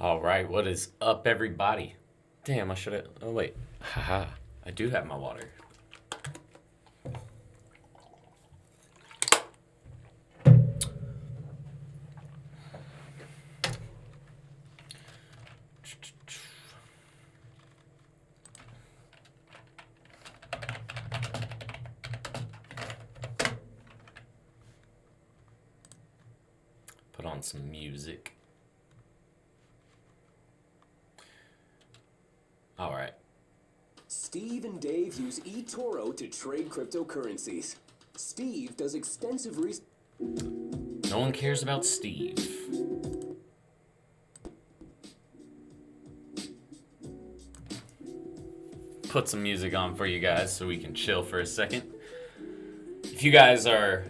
All right, what is up, everybody? Damn, I should have. Oh, wait. Haha. I do have my water. Put on some music. All right. Steve and Dave use eToro to trade cryptocurrencies. Steve does extensive research. No one cares about Steve. Put some music on for you guys so we can chill for a second. If you guys are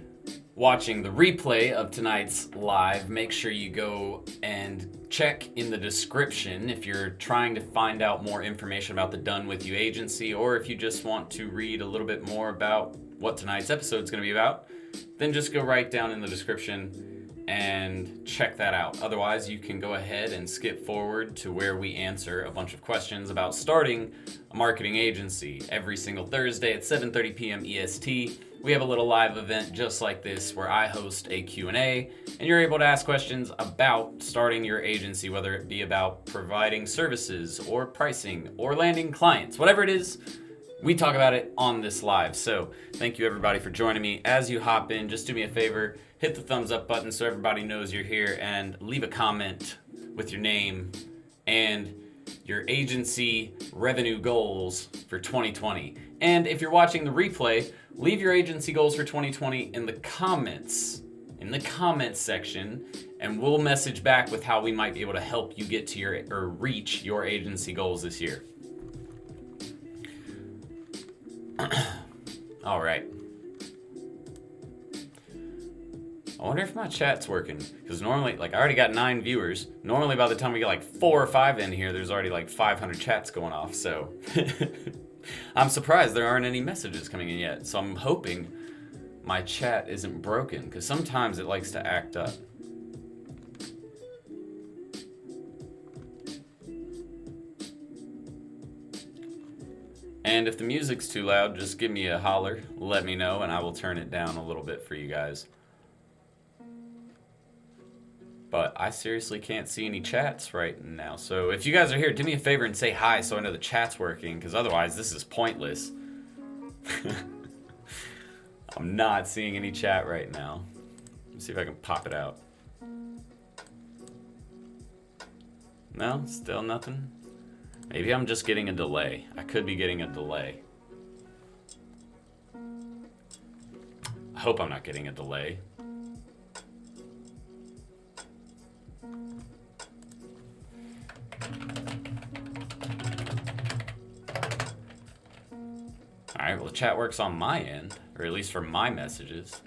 watching the replay of tonight's live, make sure you go and check in the description if you're trying to find out more information about the Done With You agency, or if you just want to read a little bit more about what tonight's episode is going to be about, then just go right down in the description and check that out. Otherwise, you can go ahead and skip forward to where we answer a bunch of questions about starting a marketing agency. Every single Thursday at 7:30 p.m. EST, we have a little live event just like this where I host a Q&A, and you're able to ask questions about starting your agency, whether it be about providing services or pricing or landing clients. Whatever it is, we talk about it on this live. So thank you everybody for joining me. As you hop in, just do me a favor, hit the thumbs up button so everybody knows you're here, and leave a comment with your name and your agency revenue goals for 2020. And if you're watching the replay, leave your agency goals for 2020 in the comments section, and we'll message back with how we might be able to help you get to your or reach your agency goals this year. All right. I wonder if my chat's working, because normally, I already got 9 viewers. Normally, by the time we get 4 or 5 in here, there's already 500 chats going off, so I'm surprised there aren't any messages coming in yet. So I'm hoping my chat isn't broken, because sometimes it likes to act up. And if the music's too loud, just give me a holler, let me know, and I will turn it down a little bit for you guys. But I seriously can't see any chats right now. So if you guys are here, do me a favor and say hi so I know the chat's working, because otherwise this is pointless. I'm not seeing any chat right now. Let's see if I can pop it out. No, still nothing. Maybe I'm just getting a delay. I could be getting a delay. I hope I'm not getting a delay. Alright, well the chat works on my end, or at least for my messages.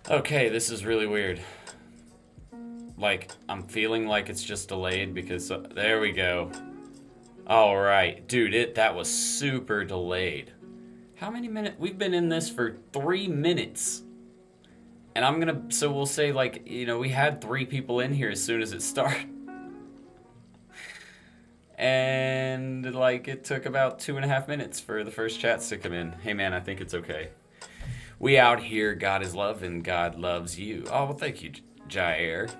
Okay, this is really weird. I'm feeling like it's just delayed because, there we go. Alright, dude, that was super delayed. How many minutes? We've been in this for 3 minutes. And so we'll say we had 3 people in here as soon as it started. And it took about 2.5 minutes for the first chats to come in. Hey man, I think it's okay. We out here, God is love and God loves you. Oh, well thank you, Jair.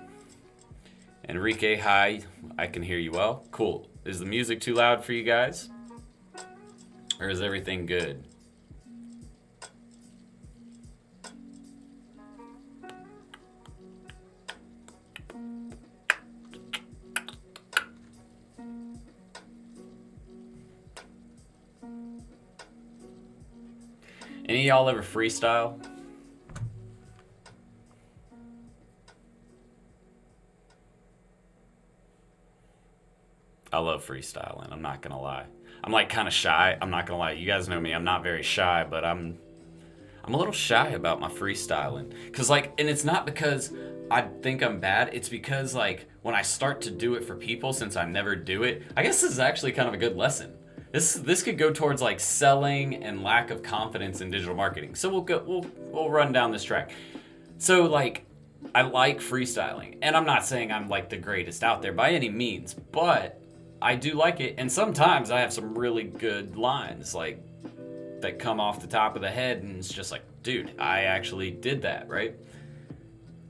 Enrique, hi, I can hear you well. Cool. Is the music too loud for you guys? Or is everything good? Any of y'all ever freestyle? I love freestyling, I'm not gonna lie. I'm kind of shy, I'm not gonna lie. You guys know me, I'm not very shy, but I'm a little shy about my freestyling. Cause and it's not because I think I'm bad, it's because when I start to do it for people, since I never do it, I guess this is actually kind of a good lesson. This could go towards like selling and lack of confidence in digital marketing. So we'll run down this track. So like I like freestyling, and I'm not saying I'm like the greatest out there by any means, but I do like it, and sometimes I have some really good lines like that come off the top of the head, and it's just like, dude, I actually did that, right?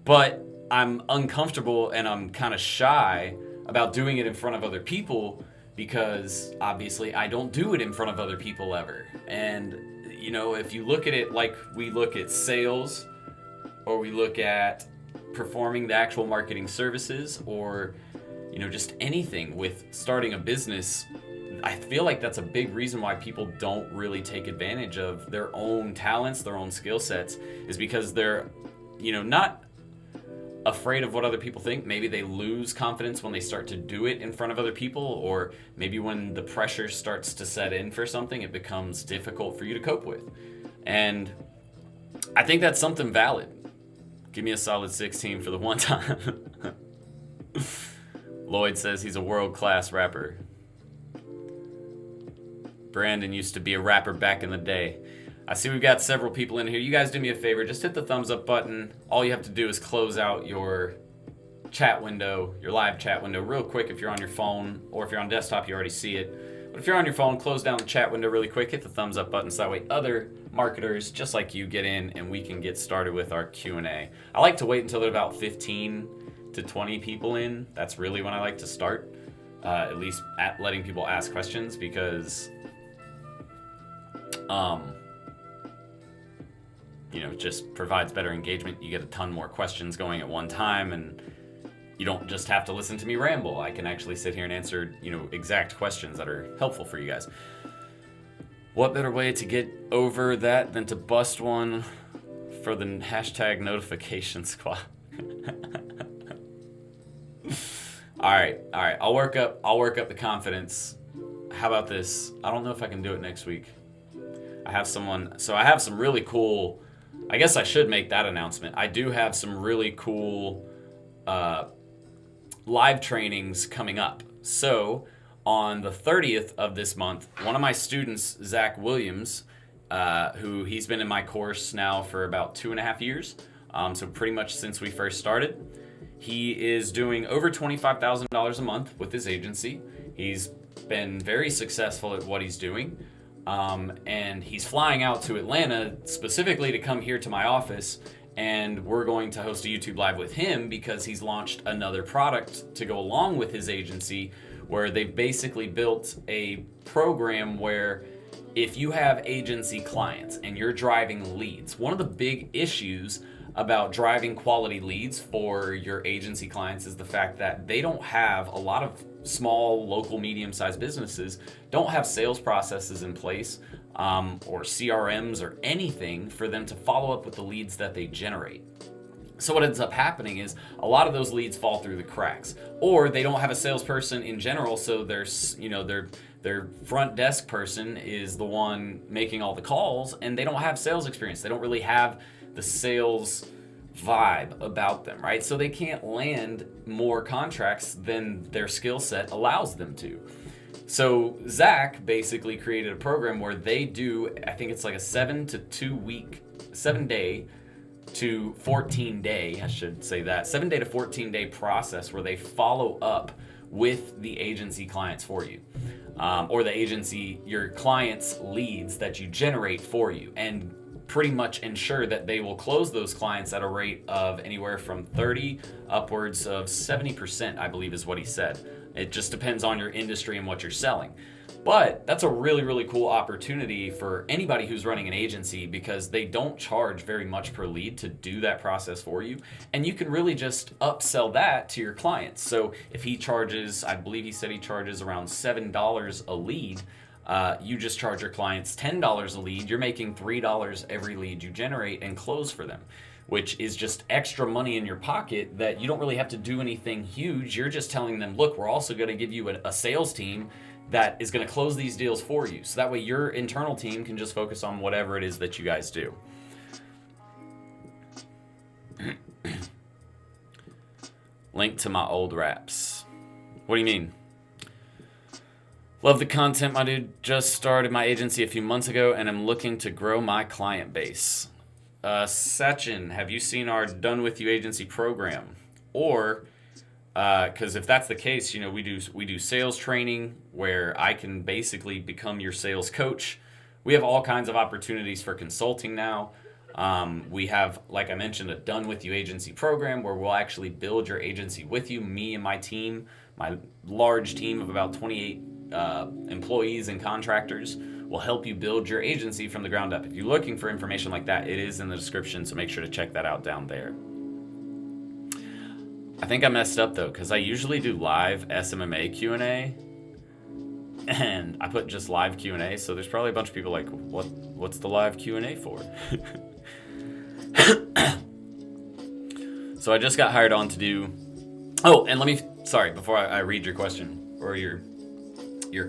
But I'm uncomfortable and I'm kind of shy about doing it in front of other people because obviously I don't do it in front of other people ever. And you know, if you look at it like we look at sales, or we look at performing the actual marketing services, or you know, just anything with starting a business, I feel like that's a big reason why people don't really take advantage of their own talents, their own skill sets, is because they're, you know, not afraid of what other people think. Maybe they lose confidence when they start to do it in front of other people, or maybe when the pressure starts to set in for something, it becomes difficult for you to cope with. And I think that's something valid. Give me a solid 16 for the one time. Lloyd says he's a world-class rapper. Brandon used to be a rapper back in the day. I see we've got several people in here. You guys do me a favor, just hit the thumbs up button. All you have to do is close out your chat window, your live chat window real quick if you're on your phone, or if you're on desktop, you already see it. But if you're on your phone, close down the chat window really quick, hit the thumbs up button so that way other marketers just like you get in and we can get started with our Q&A. I like to wait until there are about 15 to 20 people in. That's really when I like to start, at least at letting people ask questions, because you know, it just provides better engagement. You get a ton more questions going at one time, and you don't just have to listen to me ramble. I can actually sit here and answer, you know, exact questions that are helpful for you guys. What better way to get over that than to bust one for the hashtag notification squad? All right. I'll work up the confidence. How about this? I don't know if I can do it next week. I have some really cool, I guess I should make that announcement. I do have some really cool live trainings coming up. So on the 30th of this month, one of my students, Zach Williams, who he's been in my course now for about 2.5 years, so pretty much since we first started, he is doing over $25,000 a month with his agency. He's been very successful at what he's doing. And he's flying out to Atlanta specifically to come here to my office, and we're going to host a YouTube Live with him because he's launched another product to go along with his agency, where they've basically built a program where if you have agency clients and you're driving leads, one of the big issues about driving quality leads for your agency clients is the fact that they don't have, a lot of small, local, medium-sized businesses don't have sales processes in place, or CRMs or anything for them to follow up with the leads that they generate. So what ends up happening is a lot of those leads fall through the cracks, or they don't have a salesperson in general, so their front desk person is the one making all the calls, and they don't have sales experience. They don't really have the sales vibe about them, right? So they can't land more contracts than their skill set allows them to. So Zach basically created a program where they do, I think it's like a 7 day to 14 day, I should say that, 7 day to 14 day process where they follow up with the agency clients for you, or the agency, your clients' leads that you generate for you, and pretty much ensure that they will close those clients at a rate of anywhere from 30 upwards of 70%, I believe is what he said. It just depends on your industry and what you're selling. But that's a really, really cool opportunity for anybody who's running an agency, because they don't charge very much per lead to do that process for you. And you can really just upsell that to your clients. So if he charges, I believe he said he charges around $7 a lead, you just charge your clients $10 a lead. You're making $3 every lead you generate and close for them, which is just extra money in your pocket that you don't really have to do anything huge. You're just telling them, look, we're also going to give you a sales team that is going to close these deals for you. So that way your internal team can just focus on whatever it is that you guys do. Link to my old raps. What do you mean? Love the content, my dude. Just started my agency a few months ago, and I'm looking to grow my client base. Sachin, have you seen our Done With You agency program? Or, because if that's the case, we do sales training where I can basically become your sales coach. We have all kinds of opportunities for consulting now. We have, like I mentioned, a Done With You agency program where we'll actually build your agency with you, me and my team, my large team of about 28 employees and contractors will help you build your agency from the ground up. If you're looking for information like that, it is in the description, so make sure to check that out down there. I think I messed up though, because I usually do live SMMA Q A, and I put just live Q&A, so there's probably a bunch of people like, what's the live Q&A for? So I just got hired on to do... Oh, and sorry, before I read your question or your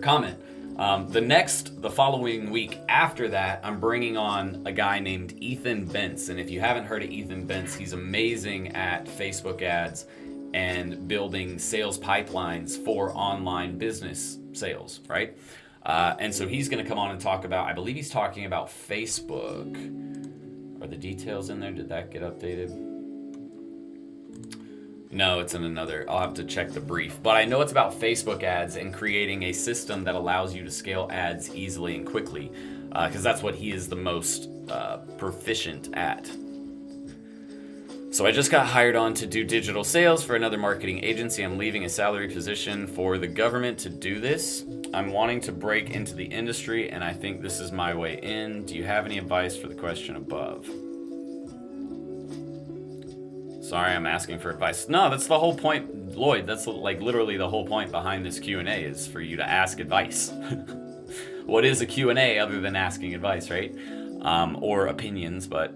comment, the following week after that, I'm bringing on a guy named Ethan Bentz. And if you haven't heard of Ethan Bentz, he's amazing at Facebook ads and building sales pipelines for online business sales, right? And so he's going to come on and talk about, I believe he's talking about Facebook. Are the details in there? Did that get updated? No, it's in another. I'll have to check the brief. But I know it's about Facebook ads and creating a system that allows you to scale ads easily and quickly, because that's what he is the most proficient at. So I just got hired on to do digital sales for another marketing agency. I'm leaving a salary position for the government to do this. I'm wanting to break into the industry, and I think this is my way in. Do you have any advice for the question above? Sorry, I'm asking for advice. No, that's the whole point, Lloyd. That's like literally the whole point behind this Q&A is for you to ask advice. What is a Q&A other than asking advice, right? Or opinions, but...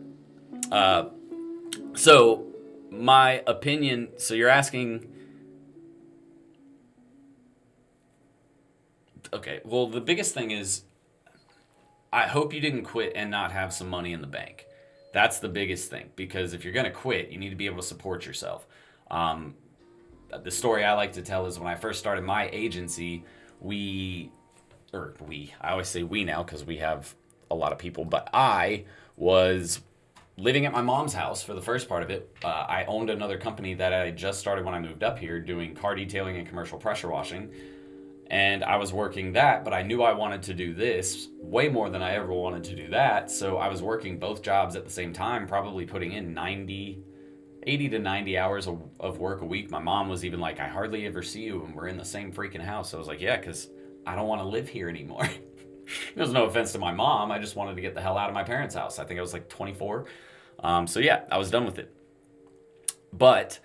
So, my opinion... So you're asking... Okay, well, the biggest thing is... I hope you didn't quit and not have some money in the bank. That's the biggest thing, because if you're going to quit, you need to be able to support yourself. The story I like to tell is when I first started my agency, I always say we now because we have a lot of people, but I was living at my mom's house for the first part of it. I owned another company that I just started when I moved up here doing car detailing and commercial pressure washing. And I was working that, but I knew I wanted to do this way more than I ever wanted to do that. So I was working both jobs at the same time, probably putting in 80 to 90 hours of work a week. My mom was even like, I hardly ever see you and we're in the same freaking house. I was like, yeah, because I don't want to live here anymore. There's no offense to my mom. I just wanted to get the hell out of my parents' house. I think I was like 24. So yeah, I was done with it. But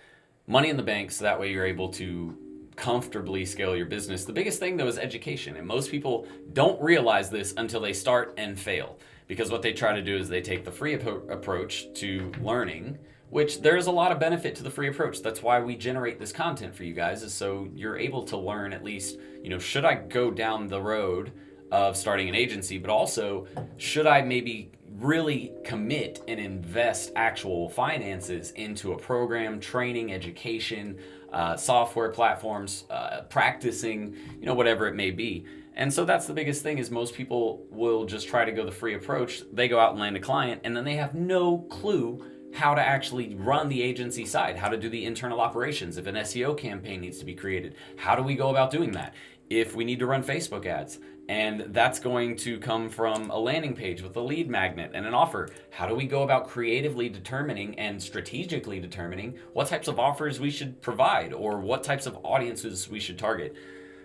money in the bank, so that way you're able to comfortably scale your business. The biggest thing though is education, and most people don't realize this until they start and fail, because what they try to do is they take the free approach to learning, which there's a lot of benefit to the free approach. That's why we generate this content for you guys, is so you're able to learn at least, should I go down the road of starting an agency, but also should I maybe really commit and invest actual finances into a program, training, education, software platforms, practicing, whatever it may be. And so that's the biggest thing, is most people will just try to go the free approach. They go out and land a client, and then they have no clue how to actually run the agency side, how to do the internal operations. If an SEO campaign needs to be created, how do we go about doing that? If we need to run Facebook ads, and that's going to come from a landing page with a lead magnet and an offer, how do we go about creatively determining and strategically determining what types of offers we should provide or what types of audiences we should target?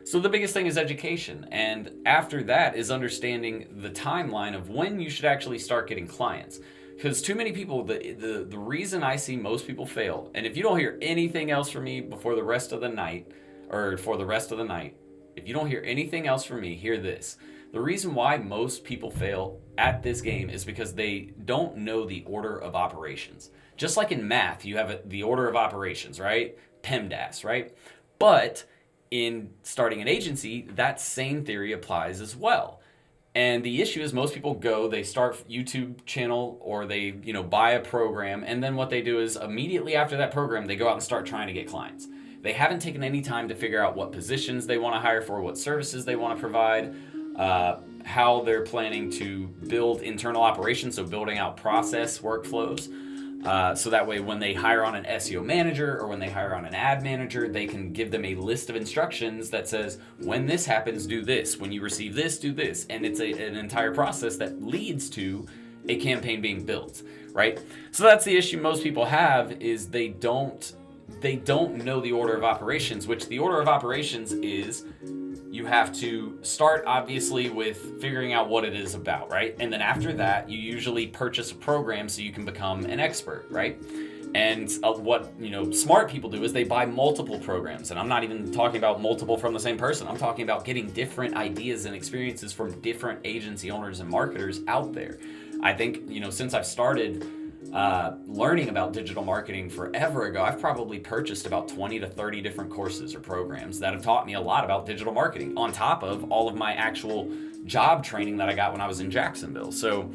So the biggest thing is education, and after that is understanding the timeline of when you should actually start getting clients. Because too many people, the reason I see most people fail, and if you don't hear anything else from me before the rest of the night, or for the rest of the night, if you don't hear anything else from me, hear this. The reason why most people fail at this game is because they don't know the order of operations. Just like in math, you have the order of operations, right? PEMDAS, right? But in starting an agency, that same theory applies as well. And the issue is most people they start YouTube channel, or they, buy a program, and then what they do is immediately after that program, they go out and start trying to get clients. They haven't taken any time to figure out what positions they want to hire for, what services they want to provide, how they're planning to build internal operations, so building out process workflows. So that way when they hire on an SEO manager or when they hire on an ad manager, they can give them a list of instructions that says, when this happens, do this. When you receive this, do this. And it's an entire process that leads to a campaign being built, right? So that's the issue most people have, is they don't know the order of operations, which the order of operations is you have to start obviously with figuring out what it is about, right? And then after that, you usually purchase a program so you can become an expert, right? And what smart people do is they buy multiple programs. And I'm not even talking about multiple from the same person. I'm talking about getting different ideas and experiences from different agency owners and marketers out there. I think, since I've started learning about digital marketing forever ago, I've probably purchased about 20 to 30 different courses or programs that have taught me a lot about digital marketing, on top of all of my actual job training that I got when I was in Jacksonville. So,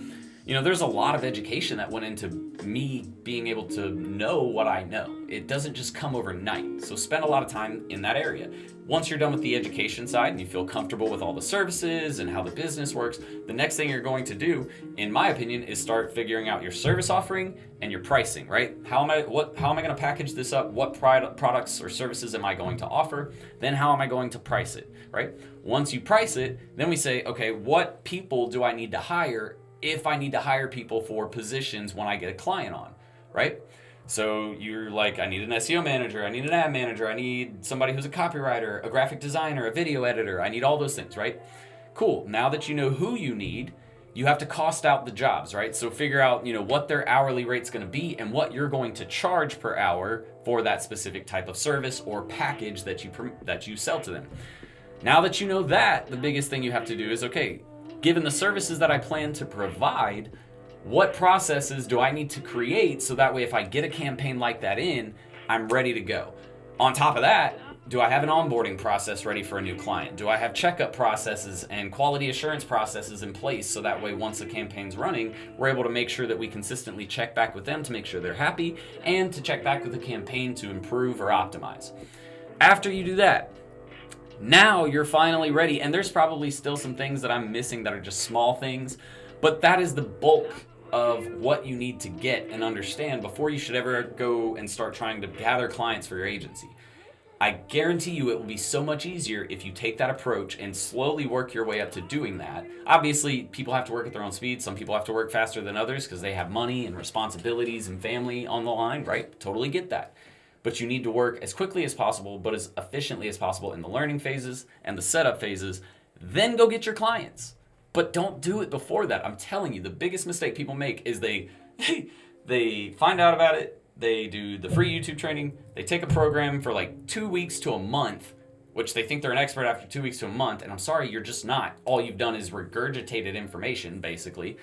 there's a lot of education that went into me being able to know what I know. It doesn't just come overnight. So spend a lot of time in that area. Once you're done with the education side and you feel comfortable with all the services and how the business works, the next thing you're going to do, in my opinion, is start figuring out your service offering and your pricing, right? How am I going to package this up? What products or services am I going to offer? Then how am I going to price it, right? Once you price it, then we say, okay, what people do I need to hire if I need to hire people for positions when I get a client on, right? So you're like, I need an SEO manager, I need an ad manager, I need somebody who's a copywriter, a graphic designer, a video editor, I need all those things, right? Cool, now that you know who you need, you have to cost out the jobs, right? So figure out, what their hourly rate's gonna be and what you're going to charge per hour for that specific type of service or package that you sell to them. Now that you know that, the biggest thing you have to do is, okay, given the services that I plan to provide, what processes do I need to create so that way if I get a campaign like that in, I'm ready to go? On top of that, do I have an onboarding process ready for a new client? Do I have checkup processes and quality assurance processes in place so that way once the campaign's running, we're able to make sure that we consistently check back with them to make sure they're happy and to check back with the campaign to improve or optimize. After you do that, now you're finally ready, and there's probably still some things that I'm missing that are just small things, but that is the bulk of what you need to get and understand before you should ever go and start trying to gather clients for your agency. I guarantee you it will be so much easier if you take that approach and slowly work your way up to doing that. Obviously, people have to work at their own speed. Some people have to work faster than others because they have money and responsibilities and family on the line, right? Totally get that. But you need to work as quickly as possible, but as efficiently as possible in the learning phases and the setup phases. Then go get your clients. But don't do it before that. I'm telling you, the biggest mistake people make is they find out about it, they do the free YouTube training, they take a program for like 2 weeks to a month, which they think they're an expert after 2 weeks to a month, and I'm sorry, you're just not. All you've done is regurgitated information, basically.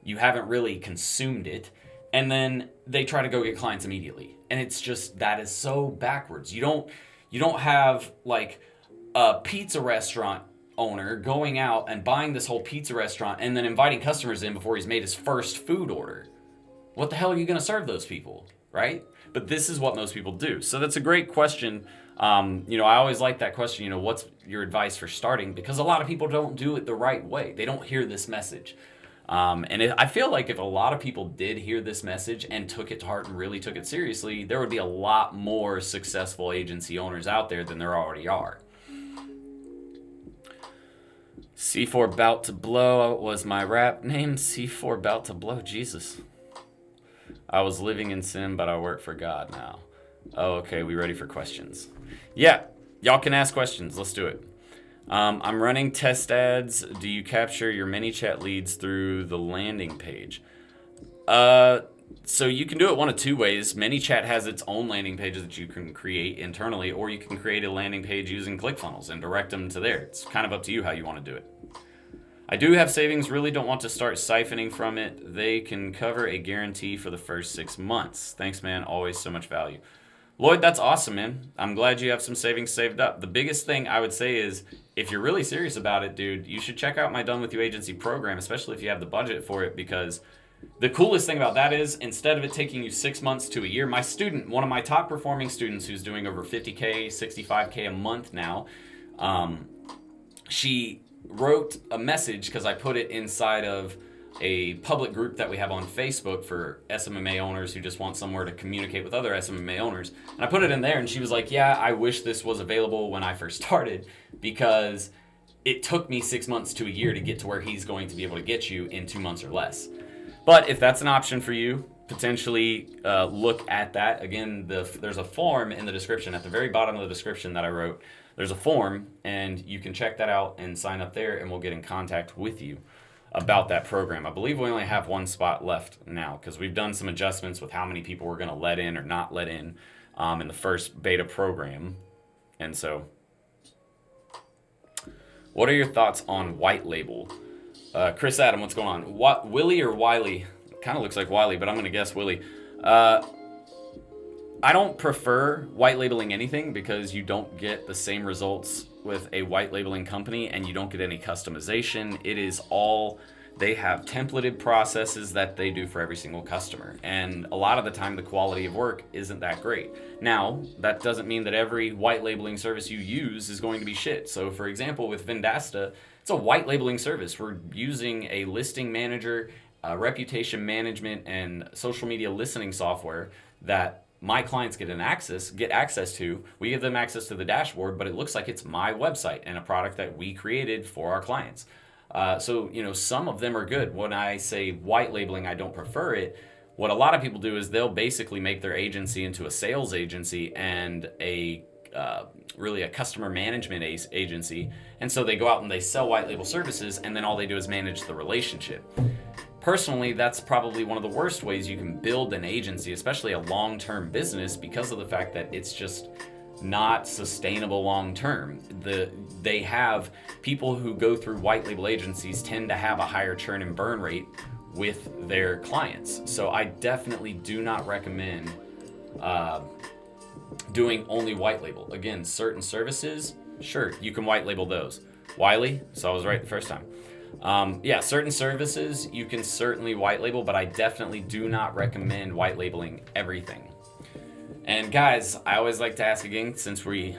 You haven't really consumed it. And then they try to go get clients immediately. And it's just, that is so backwards. You don't have like a pizza restaurant owner going out and buying this whole pizza restaurant and then inviting customers in before he's made his first food order. What the hell are you going to serve those people, right? But this is what most people do. So that's a great question. I always like that question, what's your advice for starting? Because a lot of people don't do it the right way. They don't hear this message. I feel like if a lot of people did hear this message and took it to heart and really took it seriously, there would be a lot more successful agency owners out there than there already are. C4 Bout to Blow was my rap name. C4 Bout to Blow. Jesus. I was living in sin, but I work for God now. Oh, okay. We ready for questions? Yeah. Y'all can ask questions. Let's do it. I'm running test ads. Do you capture your ManyChat leads through the landing page? So you can do it one of two ways. ManyChat has its own landing pages that you can create internally, or you can create a landing page using ClickFunnels and direct them to there. It's kind of up to you how you want to do it. I do have savings, really don't want to start siphoning from it. They can cover a guarantee for the first 6 months. Thanks, man. Always so much value. Lloyd, that's awesome, man. I'm glad you have some savings saved up. The biggest thing I would say is, if you're really serious about it, dude, you should check out my Done With You Agency program, especially if you have the budget for it, because The coolest thing about that is, instead of it taking you 6 months to a year, my student, one of my top performing students who's doing over 50K, 65K a month now, she wrote a message because I put it inside of a public group that we have on Facebook for SMMA owners who just want somewhere to communicate with other SMMA owners. And I put it in there, and she was like, yeah, I wish this was available when I first started, because it took me 6 months to a year to get to where he's going to be able to get you in 2 months or less. But if that's an option for you, potentially look at that. Again, there's a form in the description, at the very bottom of the description that I wrote. There's a form, and you can check that out and sign up there, and we'll get in contact with you about that program. I believe we only have one spot left now, because we've done some adjustments with how many people we're going to let in or not let in the first beta program. And so, what are your thoughts on white label? Chris Adam, what's going on? Willie or Wiley? Kind of looks like Wiley, but I'm going to guess Willie. I don't prefer white labeling anything, because you don't get the same results with a white labeling company, and you don't get any customization. It is all, they have templated processes that they do for every single customer. And a lot of the time, the quality of work isn't that great. Now, that doesn't mean that every white labeling service you use is going to be shit. So for example, with Vendasta, it's a white labeling service. We're using a listing manager, reputation management, and social media listening software that my clients get access to. We give them access to the dashboard, but it looks like it's my website and a product that we created for our clients. So, some of them are good. When I say white labeling, I don't prefer it. What a lot of people do is they'll basically make their agency into a sales agency and really a customer management agency. And so they go out and they sell white label services, and then all they do is manage the relationship. Personally, that's probably one of the worst ways you can build an agency, especially a long-term business, because of the fact that it's just not sustainable long-term. They have people who go through white label agencies tend to have a higher churn and burn rate with their clients. So I definitely do not recommend doing only white label. Again, certain services, sure, you can white label those. Wiley, so I was right the first time. Certain services you can certainly white label, but I definitely do not recommend white labeling everything. And guys, I always like to ask again, since we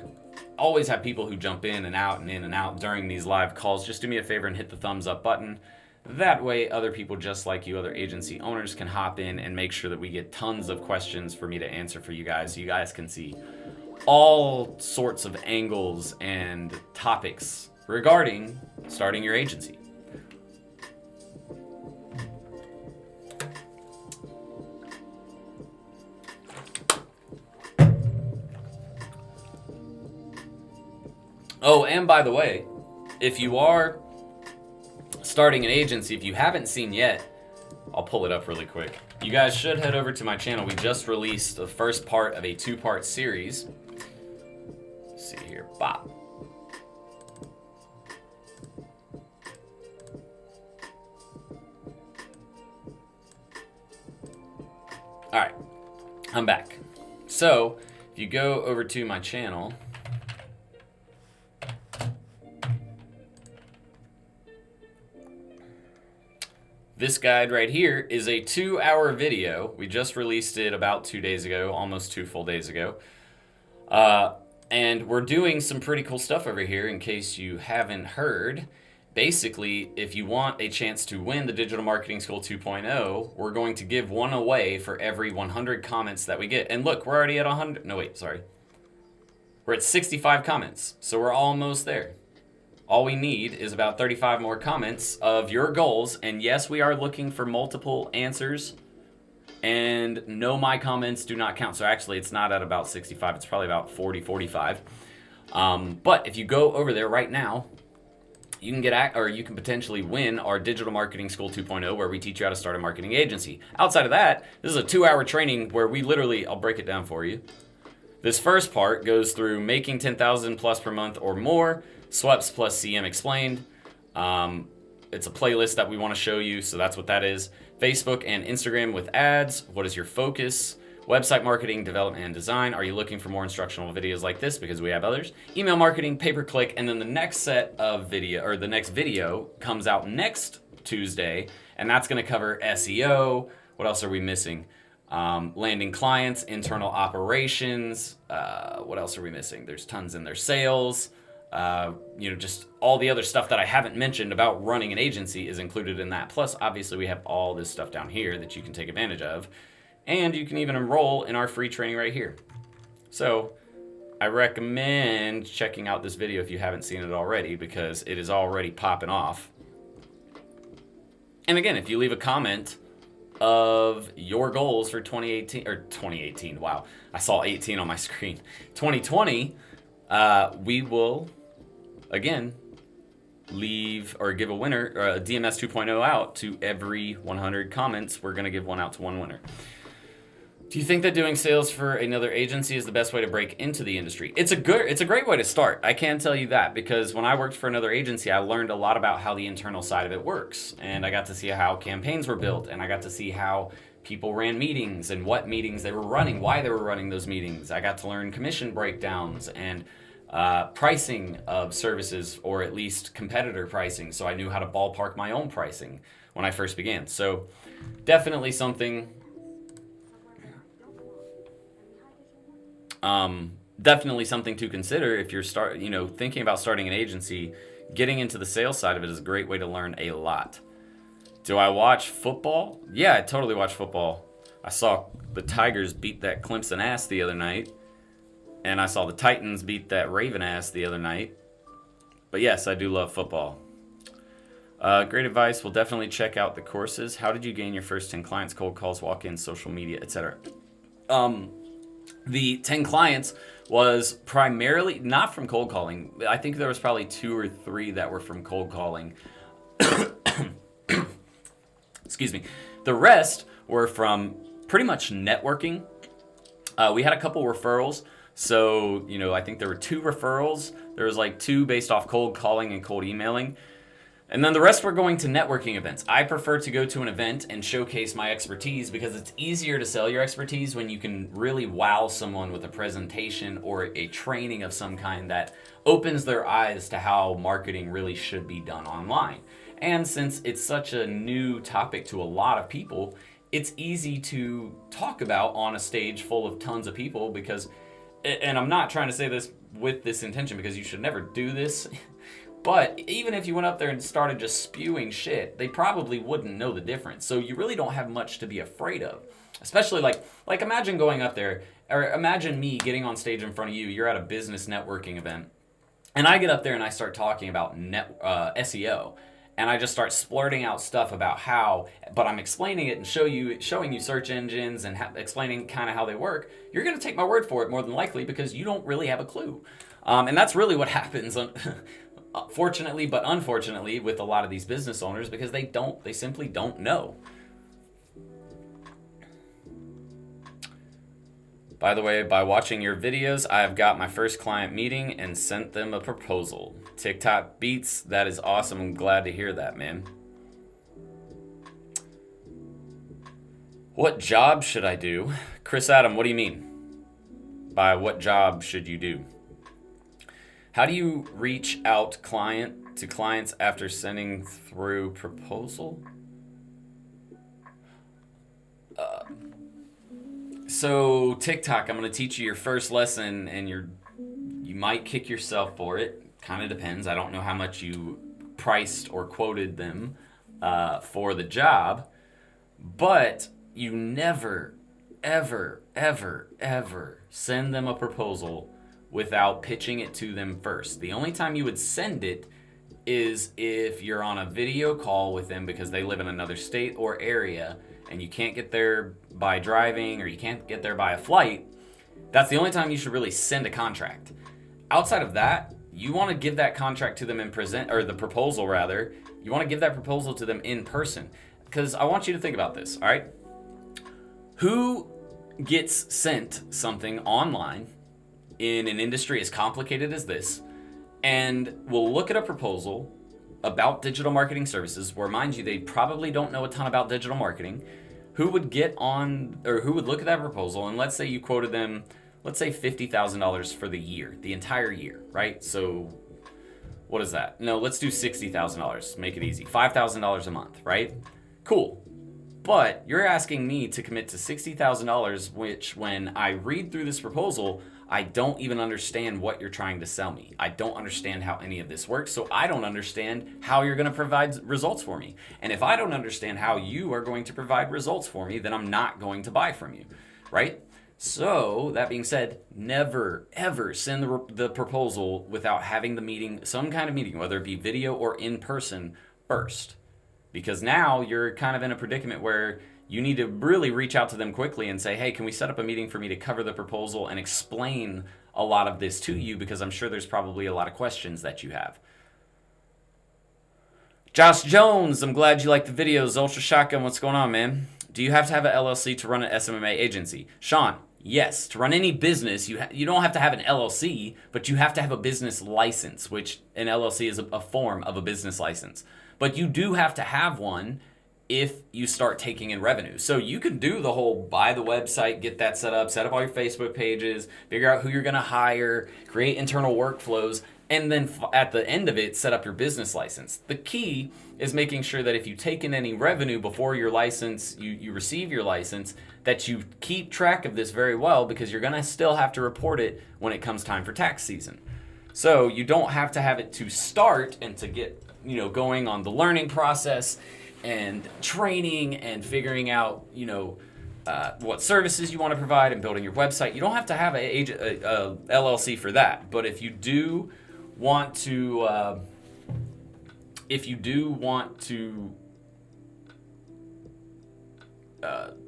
always have people who jump in and out during these live calls, just do me a favor and hit the thumbs up button. That way other people just like you, other agency owners, can hop in and make sure that we get tons of questions for me to answer for you guys, so you guys can see all sorts of angles and topics regarding starting your agency. Oh, and by the way, if you are starting an agency, if you haven't seen yet, I'll pull it up really quick. You guys should head over to my channel. We just released the first part of a 2-part series. Let's see here, bop. All right, I'm back. So if you go over to my channel, this guide right here is a 2-hour video. We just released it about 2 days ago, almost 2 full days ago. And we're doing some pretty cool stuff over here in case you haven't heard. Basically, if you want a chance to win the Digital Marketing School 2.0, we're going to give one away for every 100 comments that we get. And look, we're already at 100. No, wait, sorry. We're at 65 comments, so we're almost there. All we need is about 35 more comments of your goals. And yes, we are looking for multiple answers. And no, my comments do not count. So actually, it's not at about 65. It's probably about 40, 45. But if you go over there right now, you can potentially win our Digital Marketing School 2.0, where we teach you how to start a marketing agency. Outside of that, this is a 2-hour training where we literally, I'll break it down for you. This first part goes through making 10,000 plus per month or more, SWEPs plus CM explained. It's a playlist that we want to show you, so that's what that is. Facebook and Instagram with ads. What is your focus? Website marketing, development, and design. Are you looking for more instructional videos like this? Because we have others. Email marketing, pay-per-click, and then the next set of video, or the next video comes out next Tuesday, and And that's going to cover SEO. What else are we missing? Landing clients, internal operations. What else are we missing? There's tons in there. Sales. Just all the other stuff that I haven't mentioned about running an agency is included in that. Plus, obviously, we have all this stuff down here that you can take advantage of. And you can even enroll in our free training right here. So I recommend checking out this video if you haven't seen it already, because it is already popping off. And again, if you leave a comment of your goals for 2018, wow, I saw 18 on my screen, 2020, we will, again, leave or give a winner, a DMS 2.0 out to every 100 comments. We're going to give one out to one winner. Do you think that doing sales for another agency is the best way to break into the industry? It's a great way to start. I can tell you that, because when I worked for another agency, I learned a lot about how the internal side of it works. And I got to see how campaigns were built, and I got to see how people ran meetings and what meetings they were running, why they were running those meetings. I got to learn commission breakdowns and pricing of services, or at least competitor pricing. So I knew how to ballpark my own pricing when I first began. So definitely something to consider if you're thinking about starting an agency. Getting into the sales side of it is a great way to learn a lot. Do I watch football? Yeah, I totally watch football. I saw the Tigers beat that Clemson ass the other night, and I saw the Titans beat that Raven ass the other night. But yes, I do love football. Great advice. We'll definitely check out the courses. How did you gain your first 10 clients, cold calls, walk-ins, social media, etc.? The 10 clients was primarily not from cold calling. I think there was probably 2 or 3 that were from cold calling. Excuse me. The rest were from pretty much networking. We had a couple referrals. So, I think there were 2 referrals. There was like 2 based off cold calling and cold emailing. And then the rest were going to networking events. I prefer to go to an event and showcase my expertise, because it's easier to sell your expertise when you can really wow someone with a presentation or a training of some kind that opens their eyes to how marketing really should be done online. And since it's such a new topic to a lot of people, it's easy to talk about on a stage full of tons of people, because, and I'm not trying to say this with this intention, because you should never do this. But even if you went up there and started just spewing shit, they probably wouldn't know the difference. So you really don't have much to be afraid of. Especially like imagine going up there, or imagine me getting on stage in front of you. You're at a business networking event, and I get up there and I start talking about SEO, and I just start splurting out stuff about how, but I'm explaining it and showing you search engines and explaining kind of how they work. You're going to take my word for it more than likely, because you don't really have a clue. And that's really what happens fortunately, but unfortunately, with a lot of these business owners, because they simply don't know. By the way, by watching your videos, I've got my first client meeting and sent them a proposal. TikTok beats, that is awesome. I'm glad to hear that, man. What job should I do? Chris Adam, what do you mean by what job should you do? How do you reach out to clients after sending through proposal? So TikTok, I'm going to teach you your first lesson, and you might kick yourself for it. Kind of depends. I don't know how much you priced or quoted them for the job, but you never, ever, ever, ever send them a proposal without pitching it to them first. The only time you would send it is if you're on a video call with them because they live in another state or area and you can't get there by driving, or you can't get there by a flight. That's the only time you should really send a contract. Outside of that, you want to give that contract to them and the proposal rather, you want to give that proposal to them in person. Because I want you to think about this, all right? Who gets sent something online in an industry as complicated as this, and will look at a proposal about digital marketing services, where, mind you, they probably don't know a ton about digital marketing? Who would get on, or who would look at that proposal, and let's say you quoted them, let's say $50,000 for the year, the entire year, right? So what is that? No, let's do $60,000, make it easy. $5,000 a month, right? Cool. But you're asking me to commit to $60,000, which when I read through this proposal, I don't even understand what you're trying to sell me. I don't understand how any of this works, so I don't understand how you're going to provide results for me. And if I don't understand how you are going to provide results for me, then I'm not going to buy from you, right? So, that being said, never, ever send the proposal without having the meeting, some kind of meeting, whether it be video or in person, first. Because now you're kind of in a predicament where you need to really reach out to them quickly and say, hey, can we set up a meeting for me to cover the proposal and explain a lot of this to you? Because I'm sure there's probably a lot of questions that you have. Josh Jones, I'm glad you like the videos. Ultra Shotgun, what's going on, man? Do you have to have an LLC to run an SMMA agency? Sean, yes. To run any business, you don't have to have an LLC, but you have to have a business license, which an LLC is a form of a business license. But you do have to have one if you start taking in revenue. So you can do the whole buy the website, get that set up all your Facebook pages, figure out who you're going to hire, create internal workflows, and then at the end of it, set up your business license. The key is making sure that if you take in any revenue before your license, you receive your license, that you keep track of this very well, because you're going to still have to report it when it comes time for tax season. So you don't have to have it to start and to get going on the learning process and training and figuring out, what services you want to provide and building your website. You don't have to have a LLC for that. But if you do want to,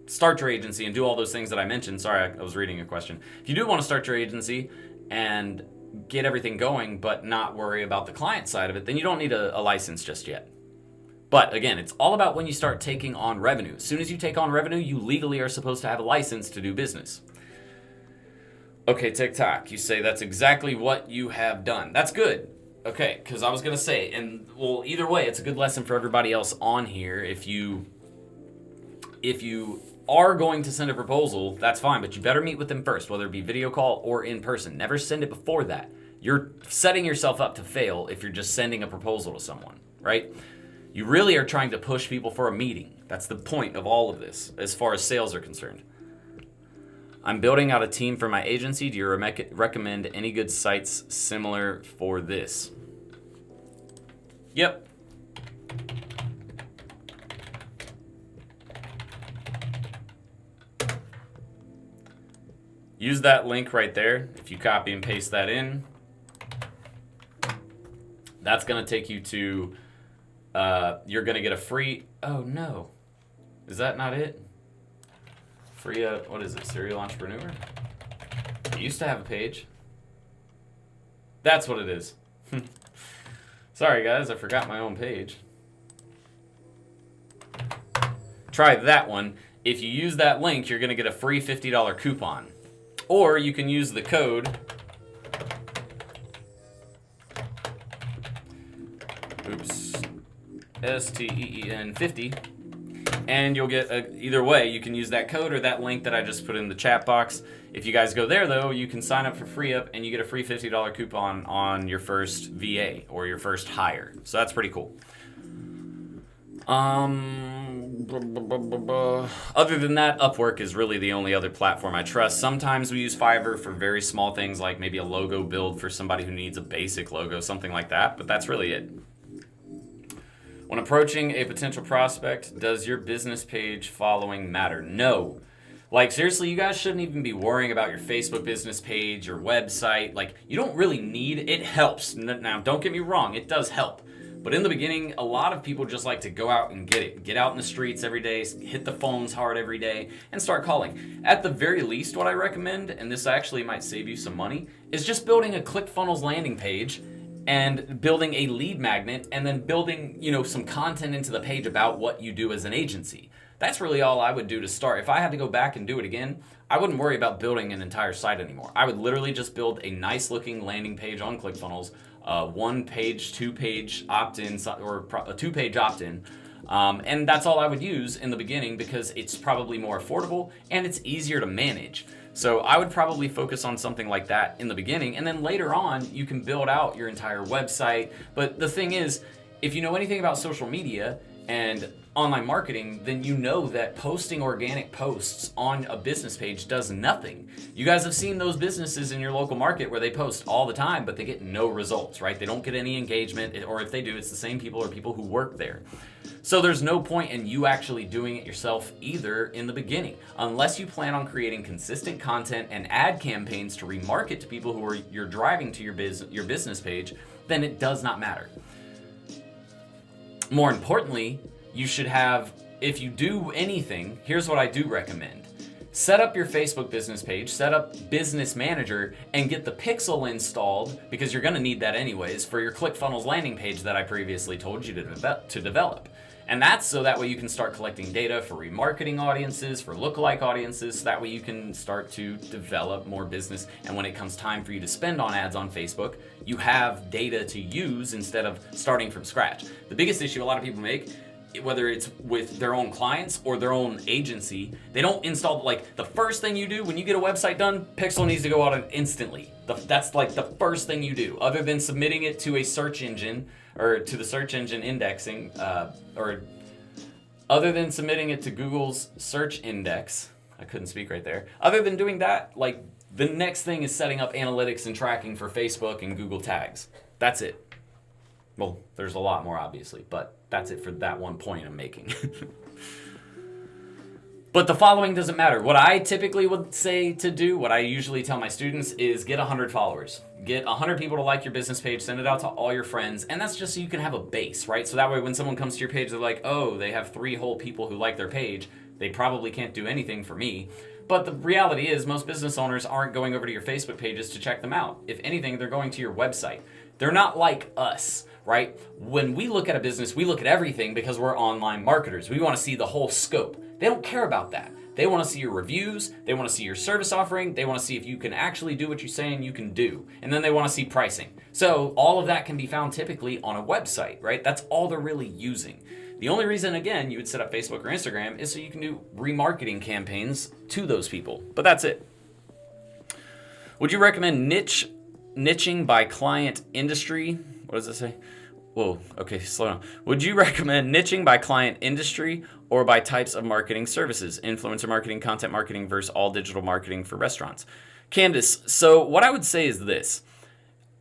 start your agency and do all those things that I mentioned. Sorry, I was reading a question. If you do want to start your agency and get everything going but not worry about the client side of it, then you don't need a license just yet. But again, it's all about when you start taking on revenue. As soon as you take on revenue, you legally are supposed to have a license to do business. Okay, TikTok, you say that's exactly what you have done. That's good. Okay, because I was going to say, and well, either way, it's a good lesson for everybody else on here. If you are going to send a proposal, that's fine, but you better meet with them first, whether it be video call or in person. Never send it before that. You're setting yourself up to fail if you're just sending a proposal to someone, right? You really are trying to push people for a meeting. That's the point of all of this, as far as sales are concerned. I'm building out a team for my agency. Do you recommend any good sites similar for this? Yep. Use that link right there. If you copy and paste that in, that's going to take you to, you're going to get a free, oh no. Is that not it? Free, what is it, Serial Entrepreneur? It used to have a page. That's what it is. Sorry guys, I forgot my own page. Try that one. If you use that link, you're going to get a free $50 coupon. Or you can use the code STEEN 50, and you'll get either way. You can use that code or that link that I just put in the chat box. If you guys go there though, you can sign up for free up and you get a free $50 coupon on your first VA or your first hire. So that's pretty cool. Other than that, Upwork is really the only other platform I trust. Sometimes we use Fiverr for very small things like maybe a logo build for somebody who needs a basic logo, something like that, but that's really it. When approaching a potential prospect, does your business page following matter? No. Like, seriously, you guys shouldn't even be worrying about your Facebook business page, your website. Like, you don't really need, it helps. Now, don't get me wrong, it does help. But in the beginning, a lot of people just like to go out and get it. Get out in the streets every day, hit the phones hard every day, and start calling. At the very least, what I recommend, and this actually might save you some money, is just building a ClickFunnels landing page and building a lead magnet and then building, some content into the page about what you do as an agency. That's really all I would do to start. If I had to go back and do it again, I wouldn't worry about building an entire site anymore. I would literally just build a nice looking landing page on ClickFunnels, one page, 2-page opt-in, or a 2-page opt-in. And that's all I would use in the beginning because it's probably more affordable and it's easier to manage. So I would probably focus on something like that in the beginning, and then later on you can build out your entire website. But the thing is, if you know anything about social media, and online marketing, then you know that posting organic posts on a business page does nothing. You guys have seen those businesses in your local market where they post all the time, but they get no results, right? They don't get any engagement, or if they do, it's the same people or people who work there. So there's no point in you actually doing it yourself either in the beginning, unless you plan on creating consistent content and ad campaigns to remarket to people who you're driving to your business page, then it does not matter. More importantly, you should have, if you do anything, here's what I do recommend. Set up your Facebook business page, set up Business Manager, and get the pixel installed, because you're going to need that anyways, for your ClickFunnels landing page that I previously told you to develop. And that's so that way you can start collecting data for remarketing audiences, for lookalike audiences, so that way you can start to develop more business. And when it comes time for you to spend on ads on Facebook, you have data to use instead of starting from scratch. The biggest issue a lot of people make, whether it's with their own clients or their own agency, they don't install, like, the first thing you do when you get a website done, pixel needs to go out instantly. That's like the first thing you do, other than submitting it to a search engine or to the search engine indexing, or other than submitting it to Google's search index. I couldn't speak right there. Other than doing that, like, the next thing is setting up analytics and tracking for Facebook and Google tags. That's it. Well, there's a lot more, obviously, but that's it for that one point I'm making. But the following doesn't matter. What I typically would say to do, what I usually tell my students, is get 100 followers. Get 100 people to like your business page, send it out to all your friends, and that's just so you can have a base, right? So that way when someone comes to your page, they're like, oh, they have 3 whole people who like their page. They probably can't do anything for me. But the reality is most business owners aren't going over to your Facebook pages to check them out. If anything, they're going to your website. They're not like us, right? When we look at a business, we look at everything because we're online marketers. We want to see the whole scope. They don't care about that. They want to see your reviews. They want to see your service offering. They want to see if you can actually do what you're saying you can do. And then they want to see pricing. So all of that can be found typically on a website, right? That's all they're really using. The only reason, again, you would set up Facebook or Instagram is so you can do remarketing campaigns to those people. But that's it. Would you recommend niching by client industry? What does it say? Whoa, okay, slow down. Would you recommend niching by client industry or by types of marketing services? Influencer marketing, content marketing versus all digital marketing for restaurants. Candace, so what I would say is this.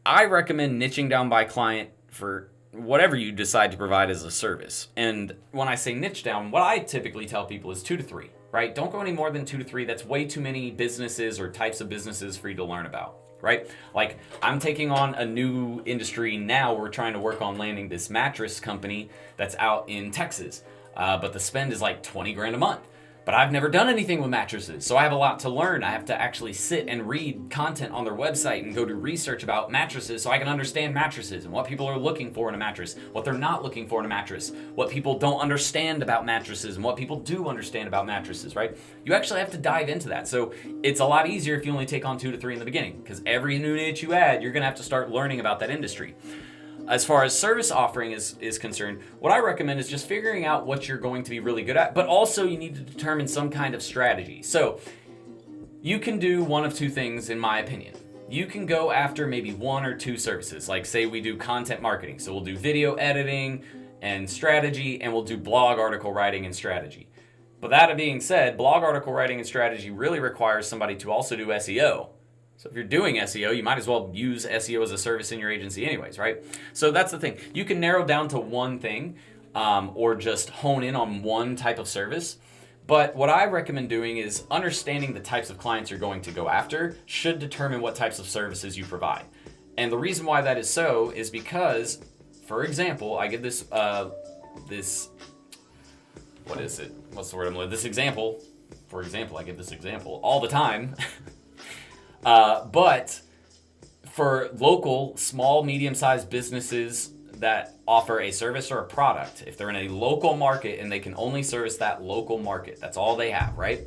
I recommend niching down by client for whatever you decide to provide as a service. And when I say niche down, what I typically tell people is 2 to 3, right? Don't go any more than 2 to 3. That's way too many businesses or types of businesses for you to learn about. Right? Like, I'm taking on a new industry now. We're trying to work on landing this mattress company that's out in Texas. But the spend is like 20 grand a month. But I've never done anything with mattresses, so I have a lot to learn. I have to actually sit and read content on their website and go do research about mattresses so I can understand mattresses and what people are looking for in a mattress, what they're not looking for in a mattress, what people don't understand about mattresses and what people do understand about mattresses, right? You actually have to dive into that. So it's a lot easier if you only take on 2 to 3 in the beginning, because every new niche you add, you're gonna have to start learning about that industry. As far as service offering is concerned, what I recommend is just figuring out what you're going to be really good at, but also you need to determine some kind of strategy. So you can do one of 2 things, in my opinion. You can go after maybe 1 or 2 services, like say we do content marketing. So we'll do video editing and strategy, and we'll do blog article writing and strategy. But that being said, blog article writing and strategy really requires somebody to also do SEO. So if you're doing SEO, you might as well use SEO as a service in your agency anyways, right? So that's the thing. You can narrow down to one thing or just hone in on one type of service. But what I recommend doing is understanding the types of clients you're going to go after should determine what types of services you provide. And the reason why that is so is because, for example, I give this what is it? What's the word I'm looking? This example. For example, I give this example all the time. But for local, small, medium-sized businesses that offer a service or a product, if they're in a local market and they can only service that local market, that's all they have, right?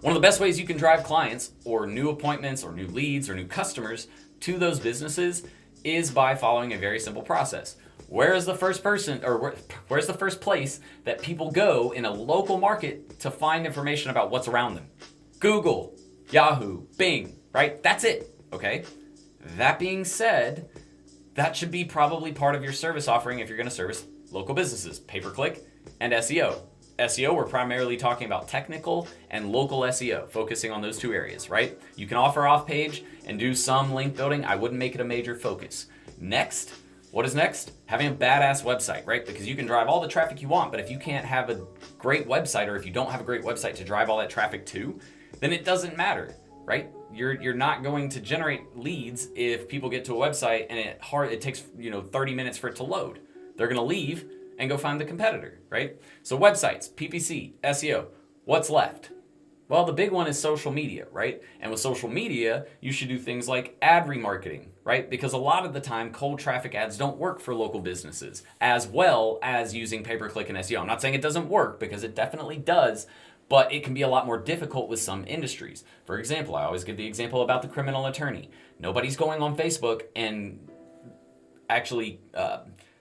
One of the best ways you can drive clients or new appointments or new leads or new customers to those businesses is by following a very simple process. Where is the first person, or where's the first place that people go in a local market to find information about what's around them? Google, Yahoo, Bing, right? That's it, okay? That being said, that should be probably part of your service offering if you're going to service local businesses. Pay-per-click and SEO. SEO, we're primarily talking about technical and local SEO, focusing on those two areas, right? You can offer off page and do some link building. I wouldn't make it a major focus. Next, what is next? Having a badass website, right? Because you can drive all the traffic you want, but if you can't have a great website, or if you don't have a great website to drive all that traffic to, then it doesn't matter, right? You're not going to generate leads if people get to a website and it takes 30 minutes for it to load. They're gonna leave and go find the competitor, right? So websites, PPC, SEO, what's left? Well, the big one is social media, right? And with social media, you should do things like ad remarketing, right? Because a lot of the time, cold traffic ads don't work for local businesses, as well as using pay-per-click and SEO. I'm not saying it doesn't work, because it definitely does, but it can be a lot more difficult with some industries. For example, I always give the example about the criminal attorney. Nobody's going on Facebook and actually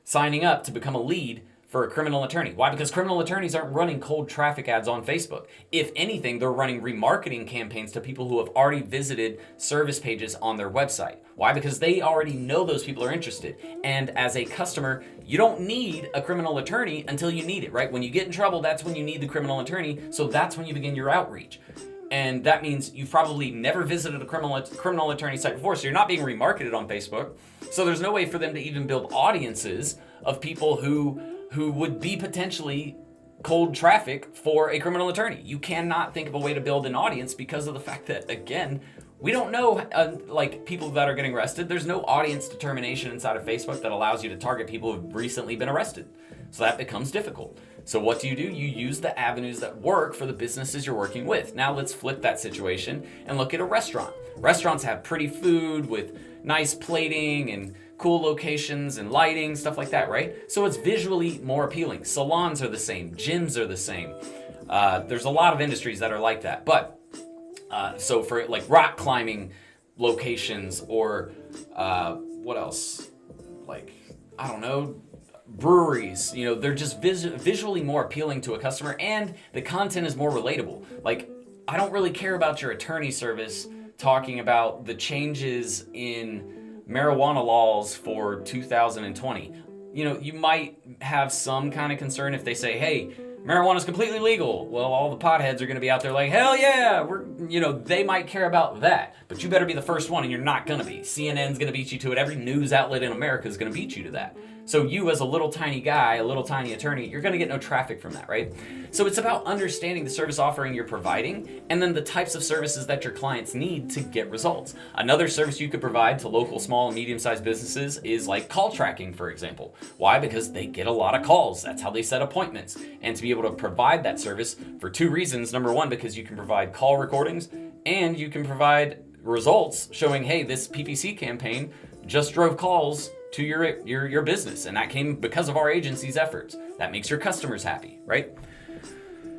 signing up to become a lead for a criminal attorney. Why? Because criminal attorneys aren't running cold traffic ads on Facebook. If anything, they're running remarketing campaigns to people who have already visited service pages on their website. Why? Because they already know those people are interested. And as a customer, you don't need a criminal attorney until you need it, right? When you get in trouble, that's when you need the criminal attorney. So that's when you begin your outreach. And that means you've probably never visited a criminal attorney site before, so you're not being remarketed on Facebook. So there's no way for them to even build audiences of people who would be potentially cold traffic for a criminal attorney. You cannot think of a way to build an audience because of the fact that, again, we don't know people that are getting arrested. There's no audience determination inside of Facebook that allows you to target people who've recently been arrested. So that becomes difficult. So what do? You use the avenues that work for the businesses you're working with. Now let's flip that situation and look at a restaurant. Restaurants have pretty food with nice plating and cool locations and lighting, stuff like that, right? So it's visually more appealing. Salons are the same. Gyms are the same. There's a lot of industries that are like that. But so for like rock climbing locations or what else? Like, I don't know, breweries, they're just visually more appealing to a customer, and the content is more relatable. Like, I don't really care about your attorney service talking about the changes in marijuana laws for 2020. You might have some kind of concern if they say, hey, marijuana is completely legal. Well, all the potheads are going to be out there like, hell yeah, they might care about that. But you better be the first one, and you're not going to be. CNN's going to beat you to it. Every news outlet in America is going to beat you to that. So you, as a little tiny guy, a little tiny attorney, you're going to get no traffic from that, right? So it's about understanding the service offering you're providing, and then the types of services that your clients need to get results. Another service you could provide to local small and medium-sized businesses is like call tracking, for example. Why? Because they get a lot of calls. That's how they set appointments. And to be able to provide that service for two reasons. Number one, because you can provide call recordings, and you can provide results showing, hey, this PPC campaign just drove calls to your business, and that came because of our agency's efforts. That makes your customers happy, right?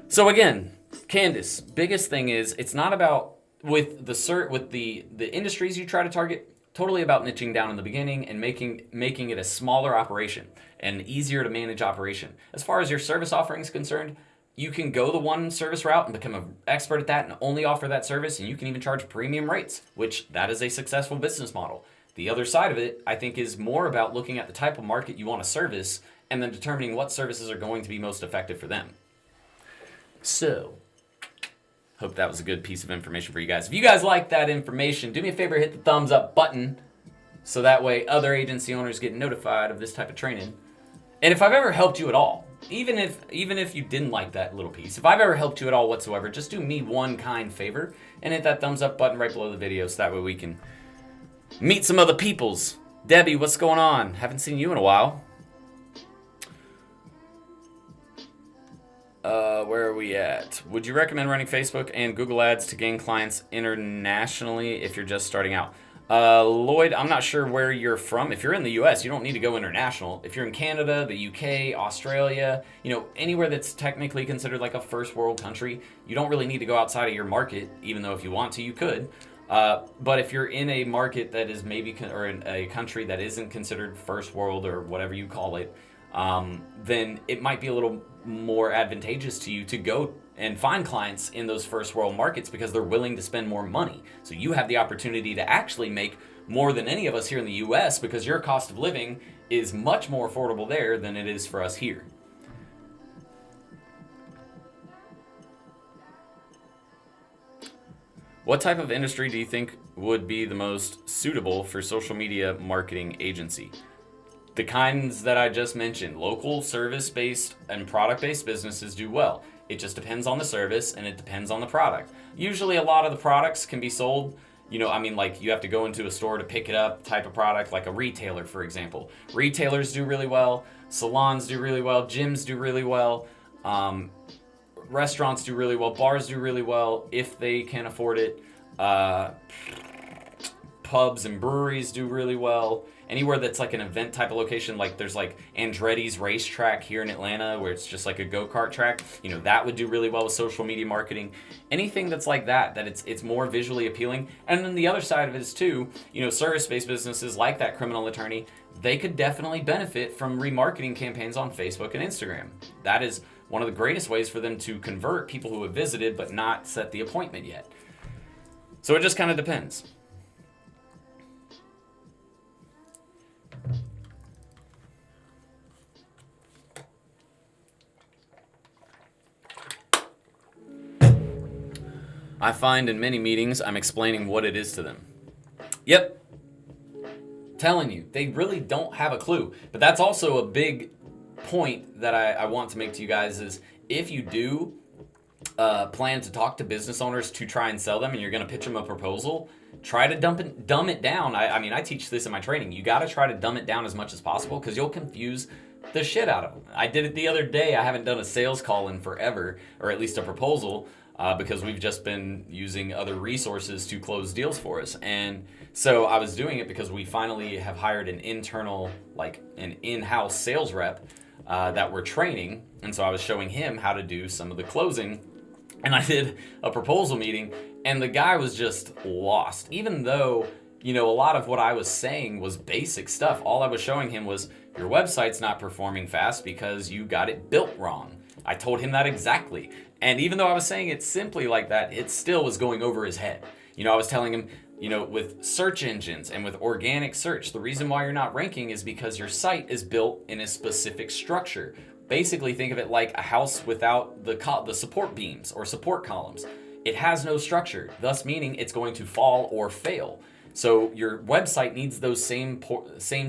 So again, Candace, biggest thing is it's not about with the industries you try to target, totally about niching down in the beginning and making it a smaller operation and easier to manage operation. As far as your service offering is concerned, you can go the one service route and become an expert at that and only offer that service, and you can even charge premium rates, which that is a successful business model. The other side of it, I think, is more about looking at the type of market you want to service and then determining what services are going to be most effective for them. So, hope that was a good piece of information for you guys. If you guys like that information, do me a favor, hit the thumbs up button so that way other agency owners get notified of this type of training. And if I've ever helped you at all, even if you didn't like that little piece, if I've ever helped you at all whatsoever, just do me one kind favor and hit that thumbs up button right below the video so that way we can meet some other peoples. Debbie, what's going on? Haven't seen you in a while. Where are we at? Would you recommend running Facebook and Google ads to gain clients internationally if you're just starting out? Lloyd, I'm not sure where you're from. If you're in the US, you don't need to go international. If you're in Canada, the UK, Australia, anywhere that's technically considered like a first world country, you don't really need to go outside of your market, even though if you want to, you could. But if you're in a market that is or in a country that isn't considered first world or whatever you call it, then it might be a little more advantageous to you to go and find clients in those first world markets because they're willing to spend more money. So you have the opportunity to actually make more than any of us here in the US because your cost of living is much more affordable there than it is for us here. What type of industry do you think would be the most suitable for social media marketing agency? The kinds that I just mentioned, local service-based and product-based businesses do well. It just depends on the service and it depends on the product. Usually a lot of the products can be sold, like you have to go into a store to pick it up type of product, like a retailer, for example. Retailers do really well, salons do really well, gyms do really well, restaurants do really well, bars do really well if they can afford it. Pubs and breweries do really well. Anywhere that's like an event type of location, like there's like Andretti's racetrack here in Atlanta where it's just like a go-kart track, that would do really well with social media marketing. Anything that's like that it's more visually appealing. And then the other side of it is too, service-based businesses like that criminal attorney, they could definitely benefit from remarketing campaigns on Facebook and Instagram. That is one of the greatest ways for them to convert people who have visited but not set the appointment yet. So it just kind of depends. I find in many meetings, I'm explaining what it is to them. Yep. Telling you, they really don't have a clue. But that's also a big point that I want to make to you guys is if you do plan to talk to business owners to try and sell them and you're going to pitch them a proposal, try to dumb it down. I teach this in my training. You got to try to dumb it down as much as possible because you'll confuse the shit out of them. I did it the other day. I haven't done a sales call in forever, or at least a proposal, because we've just been using other resources to close deals for us. And so I was doing it because we finally have hired an internal, an in-house sales rep that we're training. And so I was showing him how to do some of the closing. And I did a proposal meeting, and the guy was just lost. Even though, a lot of what I was saying was basic stuff. All I was showing him was, your website's not performing fast because you got it built wrong. I told him that exactly. And even though I was saying it simply like that, it still was going over his head. I was telling him, with search engines and with organic search, the reason why you're not ranking is because your site is built in a specific structure. Basically, think of it like a house without the support beams or support columns. It has no structure, thus meaning it's going to fall or fail. So your website needs those same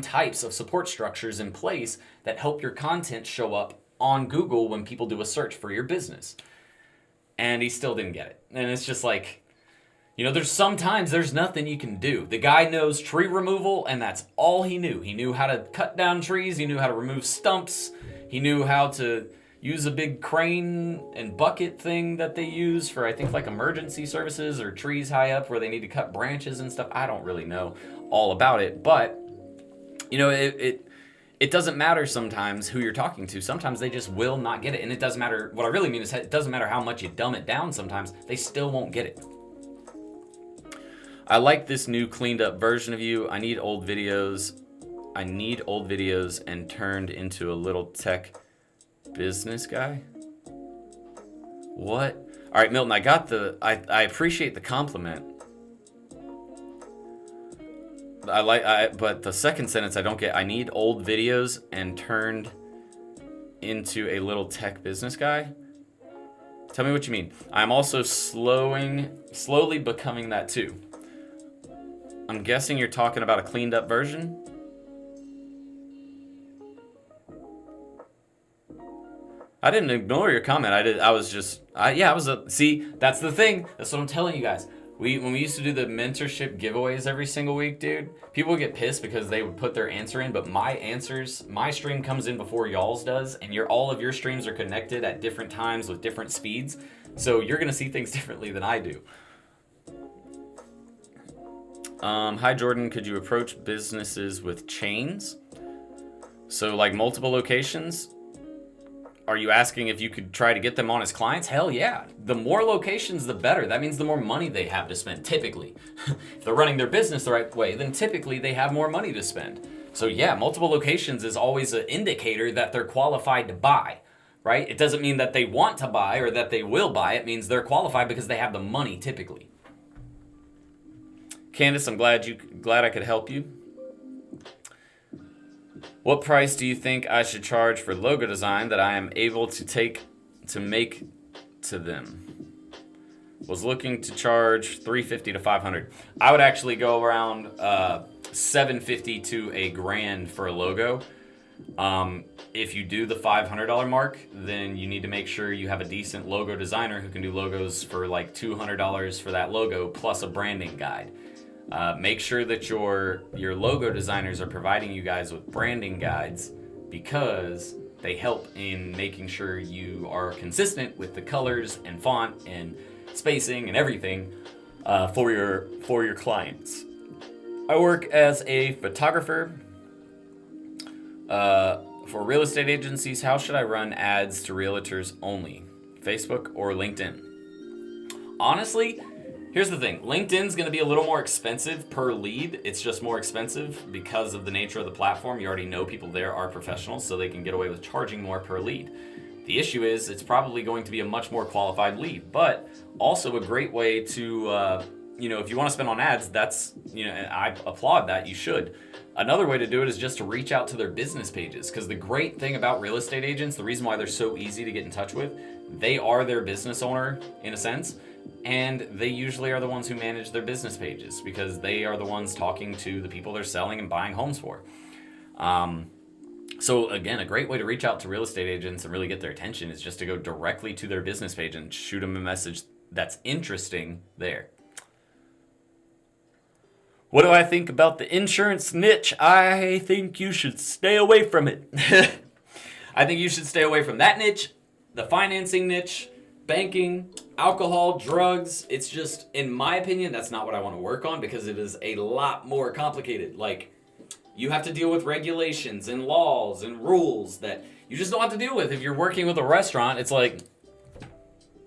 types of support structures in place that help your content show up on Google when people do a search for your business. And he still didn't get it. And it's just like, there's nothing you can do. The guy knows tree removal, and that's all he knew. He knew how to cut down trees. He knew how to remove stumps. He knew how to use a big crane and bucket thing that they use for, I think, like emergency services or trees high up where they need to cut branches and stuff. I don't really know all about it, but, it doesn't matter sometimes who you're talking to. Sometimes they just will not get it. And it doesn't matter. What I really mean is it doesn't matter how much you dumb it down sometimes. They still won't get it. I like this new cleaned up version of you. I need old videos and turned into a little tech business guy. What? All right, Milton, I appreciate the compliment. But the second sentence I don't get. I need old videos and turned into a little tech business guy. Tell me what you mean. I'm also slowly becoming that too. I'm guessing you're talking about a cleaned up version. I didn't ignore your comment. See, that's the thing. That's what I'm telling you guys. When we used to do the mentorship giveaways every single week, dude, people would get pissed because they would put their answer in, but my stream comes in before y'all's does, and all of your streams are connected at different times with different speeds, so you're gonna see things differently than I do. Hi Jordan, could you approach businesses with chains? So like multiple locations? Are you asking if you could try to get them on as clients? Hell yeah. The more locations, the better. That means the more money they have to spend, typically. If they're running their business the right way, then typically they have more money to spend. So yeah, multiple locations is always an indicator that they're qualified to buy, right? It doesn't mean that they want to buy or that they will buy. It means they're qualified because they have the money, typically. Candace, I'm glad I could help you. What price do you think I should charge for logo design that I am able to make to them? was looking to charge $350 to $500. I would actually go around $750 to $1,000 for a logo. If you do the $500 mark, then you need to make sure you have a decent logo designer who can do logos for like $200 for that logo plus a branding guide. Make sure that your logo designers are providing you guys with branding guides, because they help in making sure you are consistent with the colors and font and spacing and everything for your clients. I work as a photographer for real estate agencies. How should I run ads to realtors only? Facebook or LinkedIn? Honestly, here's the thing. LinkedIn's going to be a little more expensive per lead. It's just more expensive because of the nature of the platform. You already know people there are professionals, so they can get away with charging more per lead. The issue is it's probably going to be a much more qualified lead, but also a great way to, if you want to spend on ads, that's, I applaud that. You should. Another way to do it is just to reach out to their business pages, because the great thing about real estate agents, the reason why they're so easy to get in touch with, they are their business owner in a sense, and they usually are the ones who manage their business pages because they are the ones talking to the people they're selling and buying homes for. So again, a great way to reach out to real estate agents and really get their attention is just to go directly to their business page and shoot them a message that's interesting there. What do I think about the insurance niche? I think you should stay away from it. I think you should stay away from that niche, the financing niche, banking, alcohol, drugs. It's just, in my opinion, that's not what I want to work on, because it is a lot more complicated. Like, you have to deal with regulations and laws and rules that you just don't have to deal with. If you're working with a restaurant, it's like,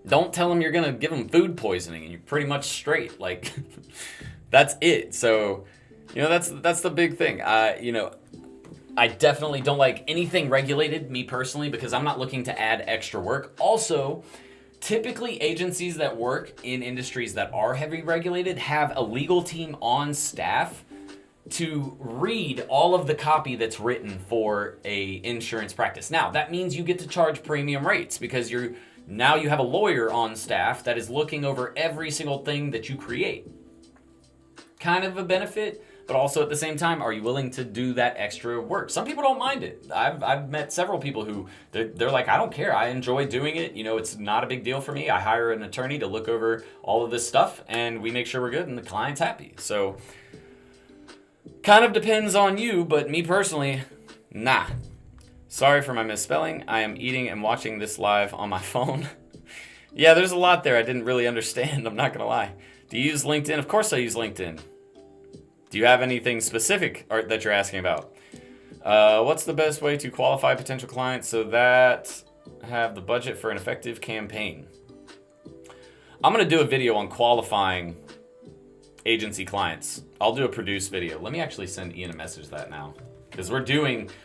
don't tell them you're going to give them food poisoning and you're pretty much straight. Like, that's it. So, that's the big thing. I definitely don't like anything regulated, me personally, because I'm not looking to add extra work. Also, typically agencies that work in industries that are heavily regulated have a legal team on staff to read all of the copy that's written for a insurance practice. Now, that means you get to charge premium rates, because you have a lawyer on staff that is looking over every single thing that you create. Kind of a benefit, but also at the same time, are you willing to do that extra work? Some people don't mind it. I've met several people who they're like, I don't care. I enjoy doing it. It's not a big deal for me. I hire an attorney to look over all of this stuff, and we make sure we're good and the client's happy. So kind of depends on you, but me personally, nah. Sorry for my misspelling. I am eating and watching this live on my phone. Yeah, there's a lot there I didn't really understand. I'm not going to lie. Do you use LinkedIn? Of course I use LinkedIn. Do you have anything specific that you're asking about? What's the best way to qualify potential clients so that have the budget for an effective campaign? I'm going to do a video on qualifying agency clients. I'll do a produced video. Let me actually send Ian a message that now, because we're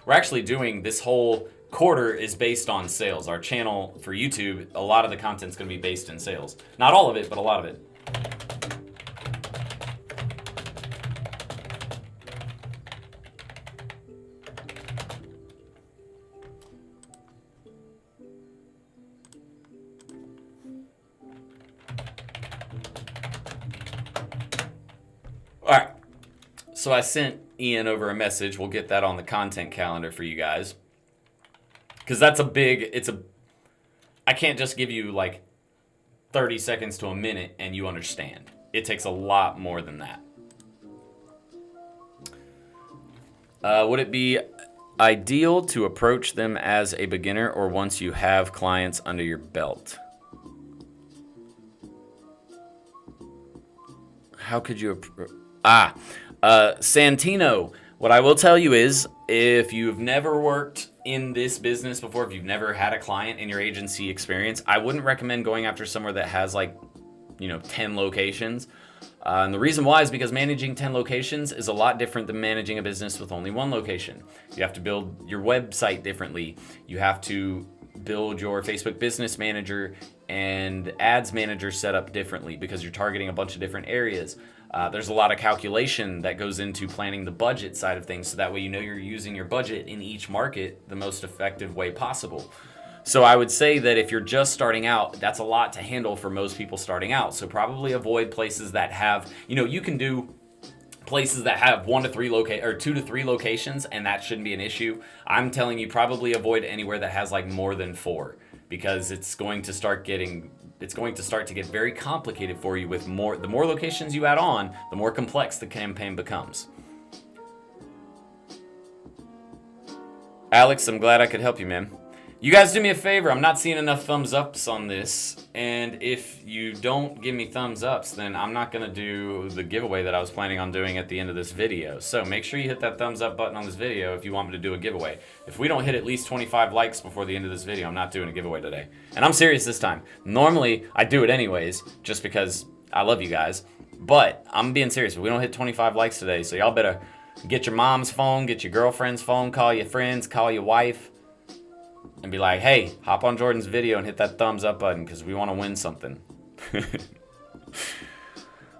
actually doing this whole quarter is based on sales. Our channel for YouTube, a lot of the content's going to be based in sales. Not all of it, but a lot of it. All right, so I sent Ian over a message. We'll get that on the content calendar for you guys, because that's I can't just give you like 30 seconds to a minute and you understand. It takes a lot more than that. Would it be ideal to approach them as a beginner or once you have clients under your belt? How could you... Santino, what I will tell you is, if you've never worked in this business before, if you've never had a client in your agency experience, I wouldn't recommend going after somewhere that has 10 locations. And the reason why is because managing 10 locations is a lot different than managing a business with only one location. You have to build your website differently. You have to build your Facebook Business Manager and Ads Manager set up differently because you're targeting a bunch of different areas. There's a lot of calculation that goes into planning the budget side of things, so that way you're using your budget in each market the most effective way possible. So I would say that if you're just starting out, that's a lot to handle for most people starting out. So probably avoid places that have, you can do places that have 2 to 3 locations, and that shouldn't be an issue. I'm telling you, probably avoid anywhere that has like more than 4, because it's going to start to get very complicated for you with the more locations you add on, the more complex the campaign becomes. Alex, I'm glad I could help you, man. You guys do me a favor. I'm not seeing enough thumbs ups on this. And if you don't give me thumbs ups, then I'm not going to do the giveaway that I was planning on doing at the end of this video. So make sure you hit that thumbs up button on this video if you want me to do a giveaway. If we don't hit at least 25 likes before the end of this video, I'm not doing a giveaway today. And I'm serious this time. Normally, I do it anyways, just because I love you guys. But I'm being serious. If we don't hit 25 likes today, so y'all better get your mom's phone, get your girlfriend's phone, call your friends, call your wife, and be like, hey, hop on Jordan's video and hit that thumbs up button because we want to win something.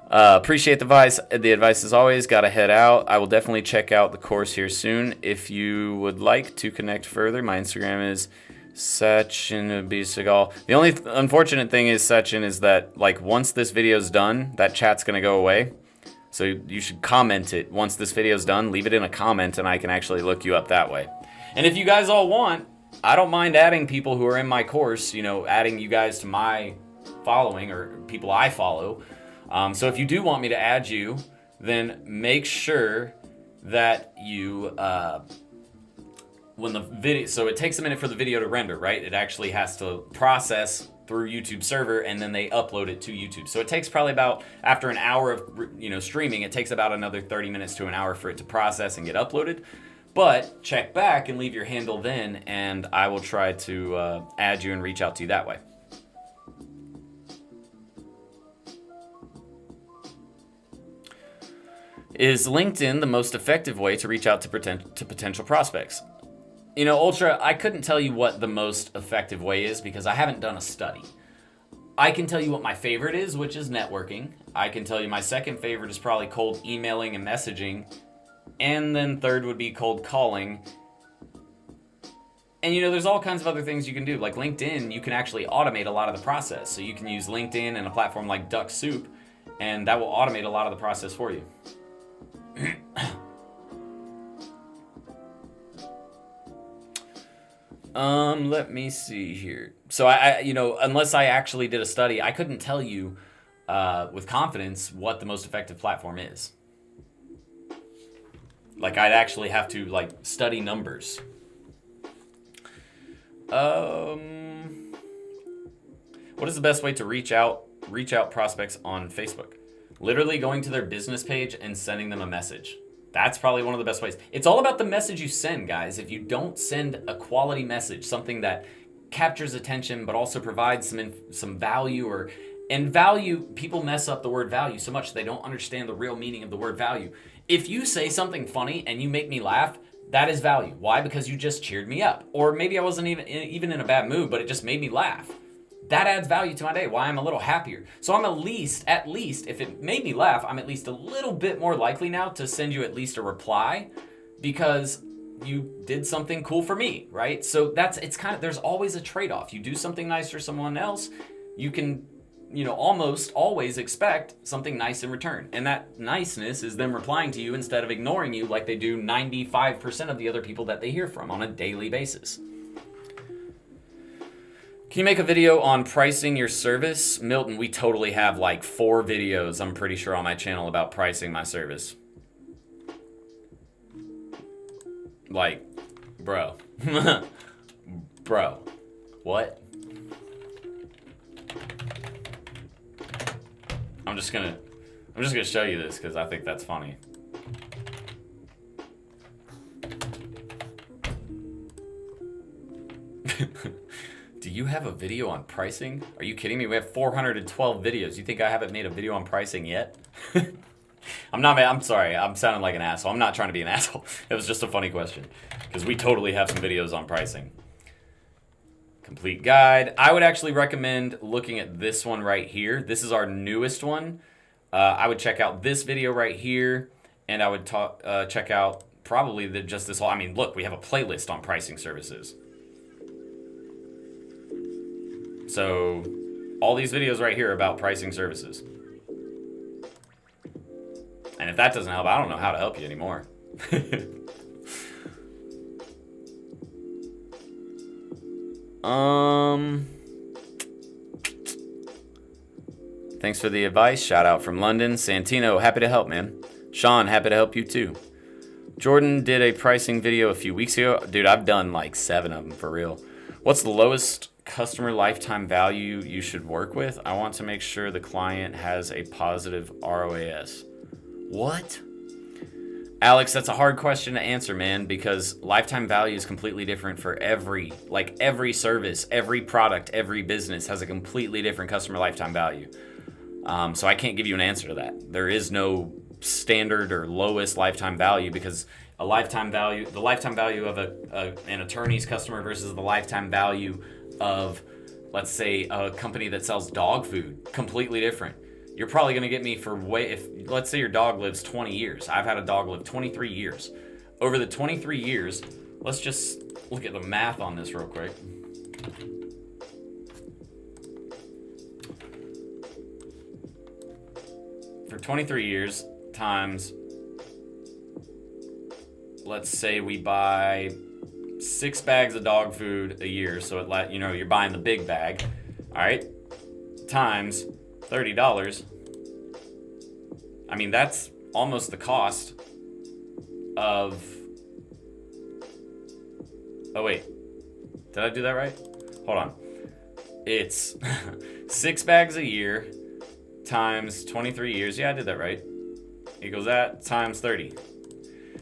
Appreciate the advice. The advice is always got to head out. I will definitely check out the course here soon. If you would like to connect further, my Instagram is Sachin B. Segal. The only unfortunate thing is, Sachin, is that like once this video is done, that chat's going to go away. So you should comment it. Once this video is done, leave it in a comment and I can actually look you up that way. And if you guys all want, I don't mind adding people who are in my course, adding you guys to my following or people I follow. So if you do want me to add you, then make sure that you, when the video, so it takes a minute for the video to render, right? It actually has to process through YouTube server and then they upload it to YouTube. So it takes probably about, after an hour of, streaming, it takes about another 30 minutes to an hour for it to process and get uploaded. But check back and leave your handle then, and I will try to add you and reach out to you that way. Is LinkedIn the most effective way to reach out to potential prospects? Ultra, I couldn't tell you what the most effective way is because I haven't done a study. I can tell you what my favorite is, which is networking. I can tell you my second favorite is probably cold emailing and messaging. And then third would be cold calling. And there's all kinds of other things you can do. Like LinkedIn, you can actually automate a lot of the process. So you can use LinkedIn and a platform like Duck Soup, and that will automate a lot of the process for you. Let me see here. So I unless I actually did a study, I couldn't tell you with confidence what the most effective platform is. Like I'd actually have to study numbers. What is the best way to reach out prospects on Facebook? Literally going to their business page and sending them a message. That's probably one of the best ways. It's all about the message you send, guys. If you don't send a quality message, something that captures attention but also provides some value and value, people mess up the word value so much they don't understand the real meaning of the word value. If you say something funny and you make me laugh, that is value. Why? Because you just cheered me up. Or maybe I wasn't even in a bad mood, but it just made me laugh. That adds value to my day. Why? I'm a little happier. So I'm at least, if it made me laugh, I'm at least a little bit more likely now to send you at least a reply because you did something cool for me, right? So there's always a trade-off. You do something nice for someone else, you can almost always expect something nice in return. And that niceness is them replying to you instead of ignoring you like they do 95% of the other people that they hear from on a daily basis. Can you make a video on pricing your service? Milton, we totally have 4 videos, I'm pretty sure, on my channel about pricing my service. Bro. Bro. What? I'm just gonna show you this because I think that's funny. Do you have a video on pricing? Are you kidding me? We have 412 videos. You think I haven't made a video on pricing yet? I'm sorry. I'm sounding like an asshole. I'm not trying to be an asshole. It was just a funny question because we totally have some videos on pricing. Complete guide. I would actually recommend looking at this one right here. This is our newest one. I would check out this video right here, and I would check out probably just this whole. Look, we have a playlist on pricing services. So all these videos right here are about pricing services. And if that doesn't help, I don't know how to help you anymore. Thanks for the advice. Shout out from London. Santino, happy to help, man. Sean, happy to help you too. Jordan did a pricing video a few weeks ago. Dude, I've done like 7 of them for real. What's the lowest customer lifetime value you should work with? I want to make sure the client has a positive ROAS. What? Alex, that's a hard question to answer, man, because lifetime value is completely different for every service, every product, every business has a completely different customer lifetime value. So I can't give you an answer to that. There is no standard or lowest lifetime value, because the lifetime value of an attorney's customer versus the lifetime value of, let's say, a company that sells dog food, completely different. You're probably going to get me for let's say your dog lives 20 years. I've had a dog live 23 years. Over the 23 years, let's just look at the math on this real quick. For 23 years times, let's say we buy 6 bags of dog food a year, so you're buying the big bag, all right, times $30. I mean, that's almost the cost of... Oh, wait. Did I do that right? Hold on. It's 6 bags a year times 23 years. Yeah, I did that right. Equals that times 30.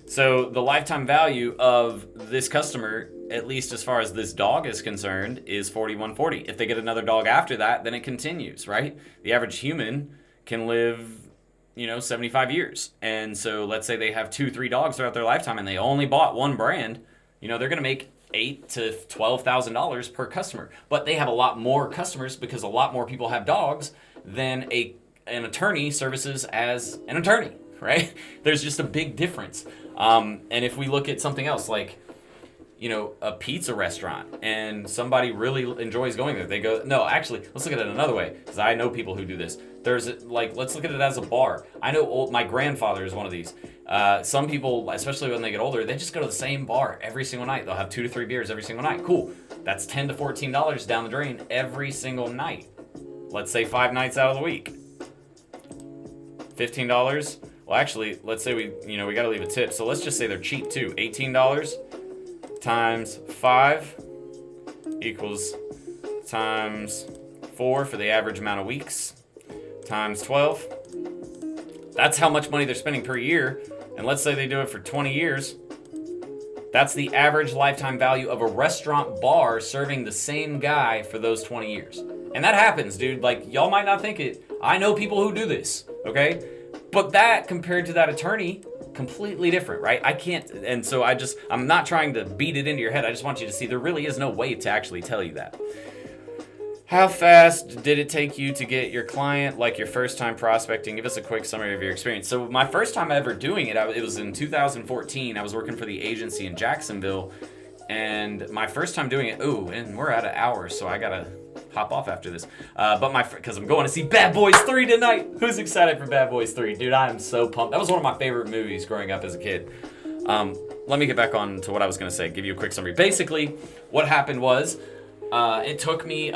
So the lifetime value of this customer, at least as far as this dog is concerned, is $41.40. If they get another dog after that, then it continues, right? The average human can live, 75 years. And so let's say they have 2-3 dogs throughout their lifetime and they only bought one brand, they're going to make $8,000 to $12,000 per customer. But they have a lot more customers because a lot more people have dogs than an attorney services as an attorney, right? There's just a big difference. And if we look at something else like, a pizza restaurant, and somebody really enjoys going there, they go, no, actually, let's look at it another way, because I know people who do this. Let's look at it as a bar. I know my grandfather is one of these. Some people, especially when they get older, they just go to the same bar every single night. They'll have 2 to 3 beers every single night. Cool. That's $10 to $14 down the drain every single night. Let's say 5 nights out of the week. $15. Well, actually, let's say we got to leave a tip. So let's just say they're cheap too. $18 times 5 equals times 4 for the average amount of weeks times 12. That's how much money they're spending per year. And let's say they do it for 20 years. That's the average lifetime value of a restaurant bar serving the same guy for those 20 years. And that happens, dude. Like, y'all might not think it. I know people who do this, okay? But that, compared to that attorney, completely different, right? I can't, and so I'm not trying to beat it into your head. I just want you to see there really is no way to actually tell you that. How fast did it take you to get your client, like your first time prospecting? Give us a quick summary of your experience. So my first time ever doing it, it was in 2014. I was working for the agency in Jacksonville, and my first time doing it, and we're out of hours, so I gotta hop off after this. Because I'm going to see Bad Boys 3 tonight. Who's excited for Bad Boys 3? Dude, I am so pumped. That was one of my favorite movies growing up as a kid. Let me get back on to what I was going to say. Give you a quick summary. Basically, what happened was it took me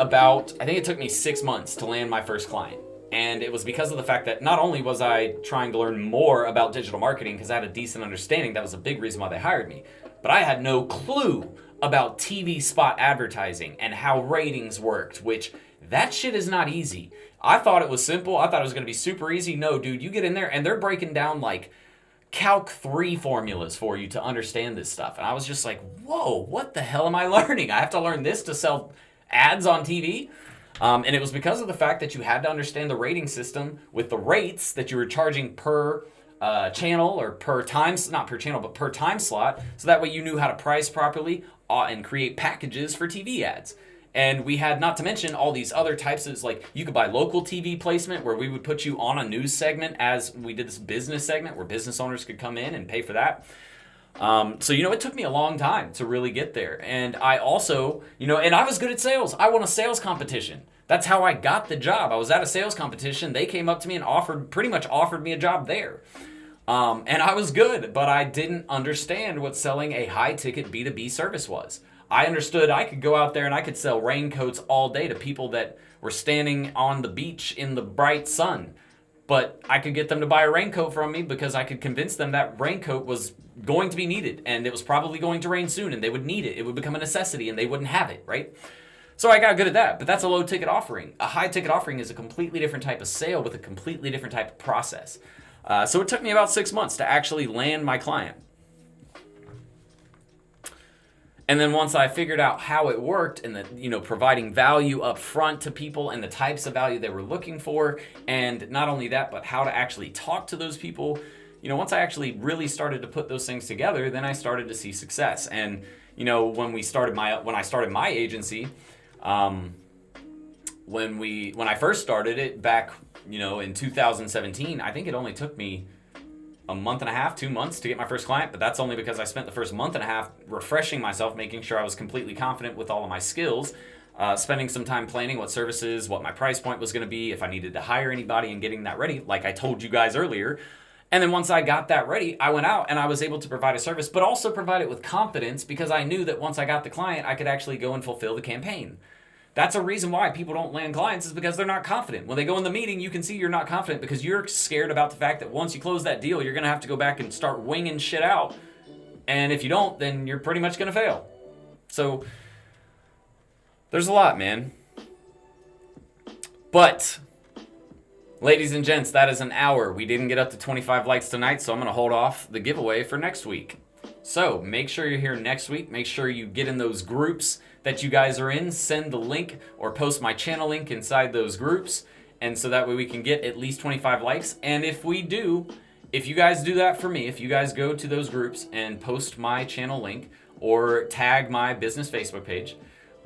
6 months to land my first client. And it was because of the fact that not only was I trying to learn more about digital marketing, because I had a decent understanding, that was a big reason why they hired me, but I had no clue about TV spot advertising and how ratings worked, which that shit is not easy. I thought it was simple. I thought it was going to be super easy. No, dude, you get in there and they're breaking down like Calc 3 formulas for you to understand this stuff. And I was just like, whoa, what the hell am I learning? I have to learn this to sell ads on TV? And it was because of the fact that you had to understand the rating system with the rates that you were charging per channel or per time, not per channel, but per time slot. So that way you knew how to price properly and create packages for TV ads. And we had, not to mention, all these other types of, like, you could buy local TV placement where we would put you on a news segment as we did this business segment where business owners could come in and pay for that. So, it took me a long time to really get there. And I also, and I was good at sales. I won a sales competition. That's how I got the job. I was at a sales competition. They came up to me and pretty much offered me a job there. And I was good, but I didn't understand what selling a high-ticket B2B service was. I understood I could go out there and I could sell raincoats all day to people that were standing on the beach in the bright sun. But I could get them to buy a raincoat from me because I could convince them that raincoat was going to be needed and it was probably going to rain soon and they would need it. It would become a necessity and they wouldn't have it, right? So I got good at that, but that's a low ticket offering. A high ticket offering is a completely different type of sale with a completely different type of process. So it took me about 6 months to actually land my client. And then once I figured out how it worked and that, providing value up front to people and the types of value they were looking for, and not only that, but how to actually talk to those people, once I actually really started to put those things together, then I started to see success. And, when I started my agency, when I first started it back, in 2017, I think it only took me a month and a half, 2 months to get my first client, but that's only because I spent the first month and a half refreshing myself, making sure I was completely confident with all of my skills, spending some time planning what services, what my price point was going to be, if I needed to hire anybody and getting that ready, like I told you guys earlier. And then once I got that ready, I went out and I was able to provide a service, but also provide it with confidence because I knew that once I got the client, I could actually go and fulfill the campaign. That's a reason why people don't land clients is because they're not confident. When they go in the meeting, you can see you're not confident because you're scared about the fact that once you close that deal, you're going to have to go back and start winging shit out. And if you don't, then you're pretty much going to fail. So there's a lot, man. But ladies and gents, that is an hour. We didn't get up to 25 likes tonight, so I'm going to hold off the giveaway for next week. So make sure you're here next week. Make sure you get in those groups that you guys are in. Send the link or post my channel link inside those groups. And so that way we can get at least 25 likes. And if you guys do that for me, if you guys go to those groups and post my channel link or tag my business Facebook page,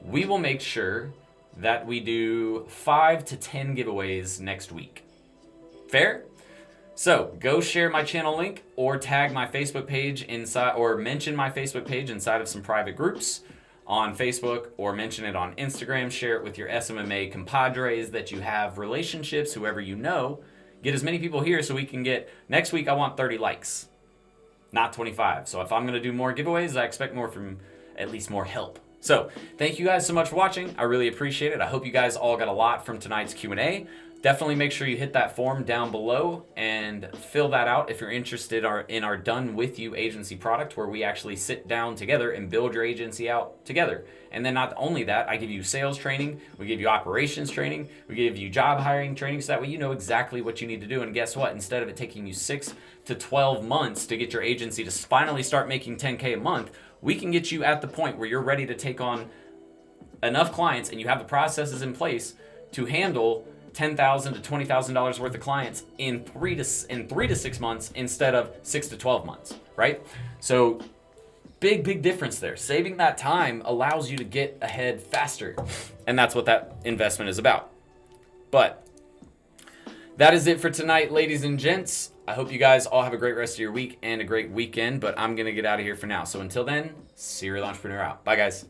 we will make sure that we do 5 to 10 giveaways next week. Fair? So go share my channel link or tag my Facebook page inside, or mention my Facebook page inside of some private groups on Facebook, or mention it on Instagram. Share it with your SMMA compadres that you have relationships, whoever you know. Get as many people here so we can get, next week I want 30 likes, not 25. So if I'm going to do more giveaways, I expect more from at least more help. So thank you guys so much for watching. I really appreciate it. I hope you guys all got a lot from tonight's Q&A. Definitely make sure you hit that form down below and fill that out if you're interested in our Done With You agency product, where we actually sit down together and build your agency out together. And then not only that, I give you sales training, we give you operations training, we give you job hiring training, so that way you know exactly what you need to do. And guess what? Instead of it taking you 6 to 12 months to get your agency to finally start making $10K a month, we can get you at the point where you're ready to take on enough clients and you have the processes in place to handle $10,000 to $20,000 worth of clients in 3 to 6 months instead of 6 to 12 months, right? So big difference there. Saving that time allows you to get ahead faster, and that's what that investment is about. But that is it for tonight, ladies and gents. I hope you guys all have a great rest of your week and a great weekend, but I'm going to get out of here for now. So until then, serial entrepreneur out. Bye, guys.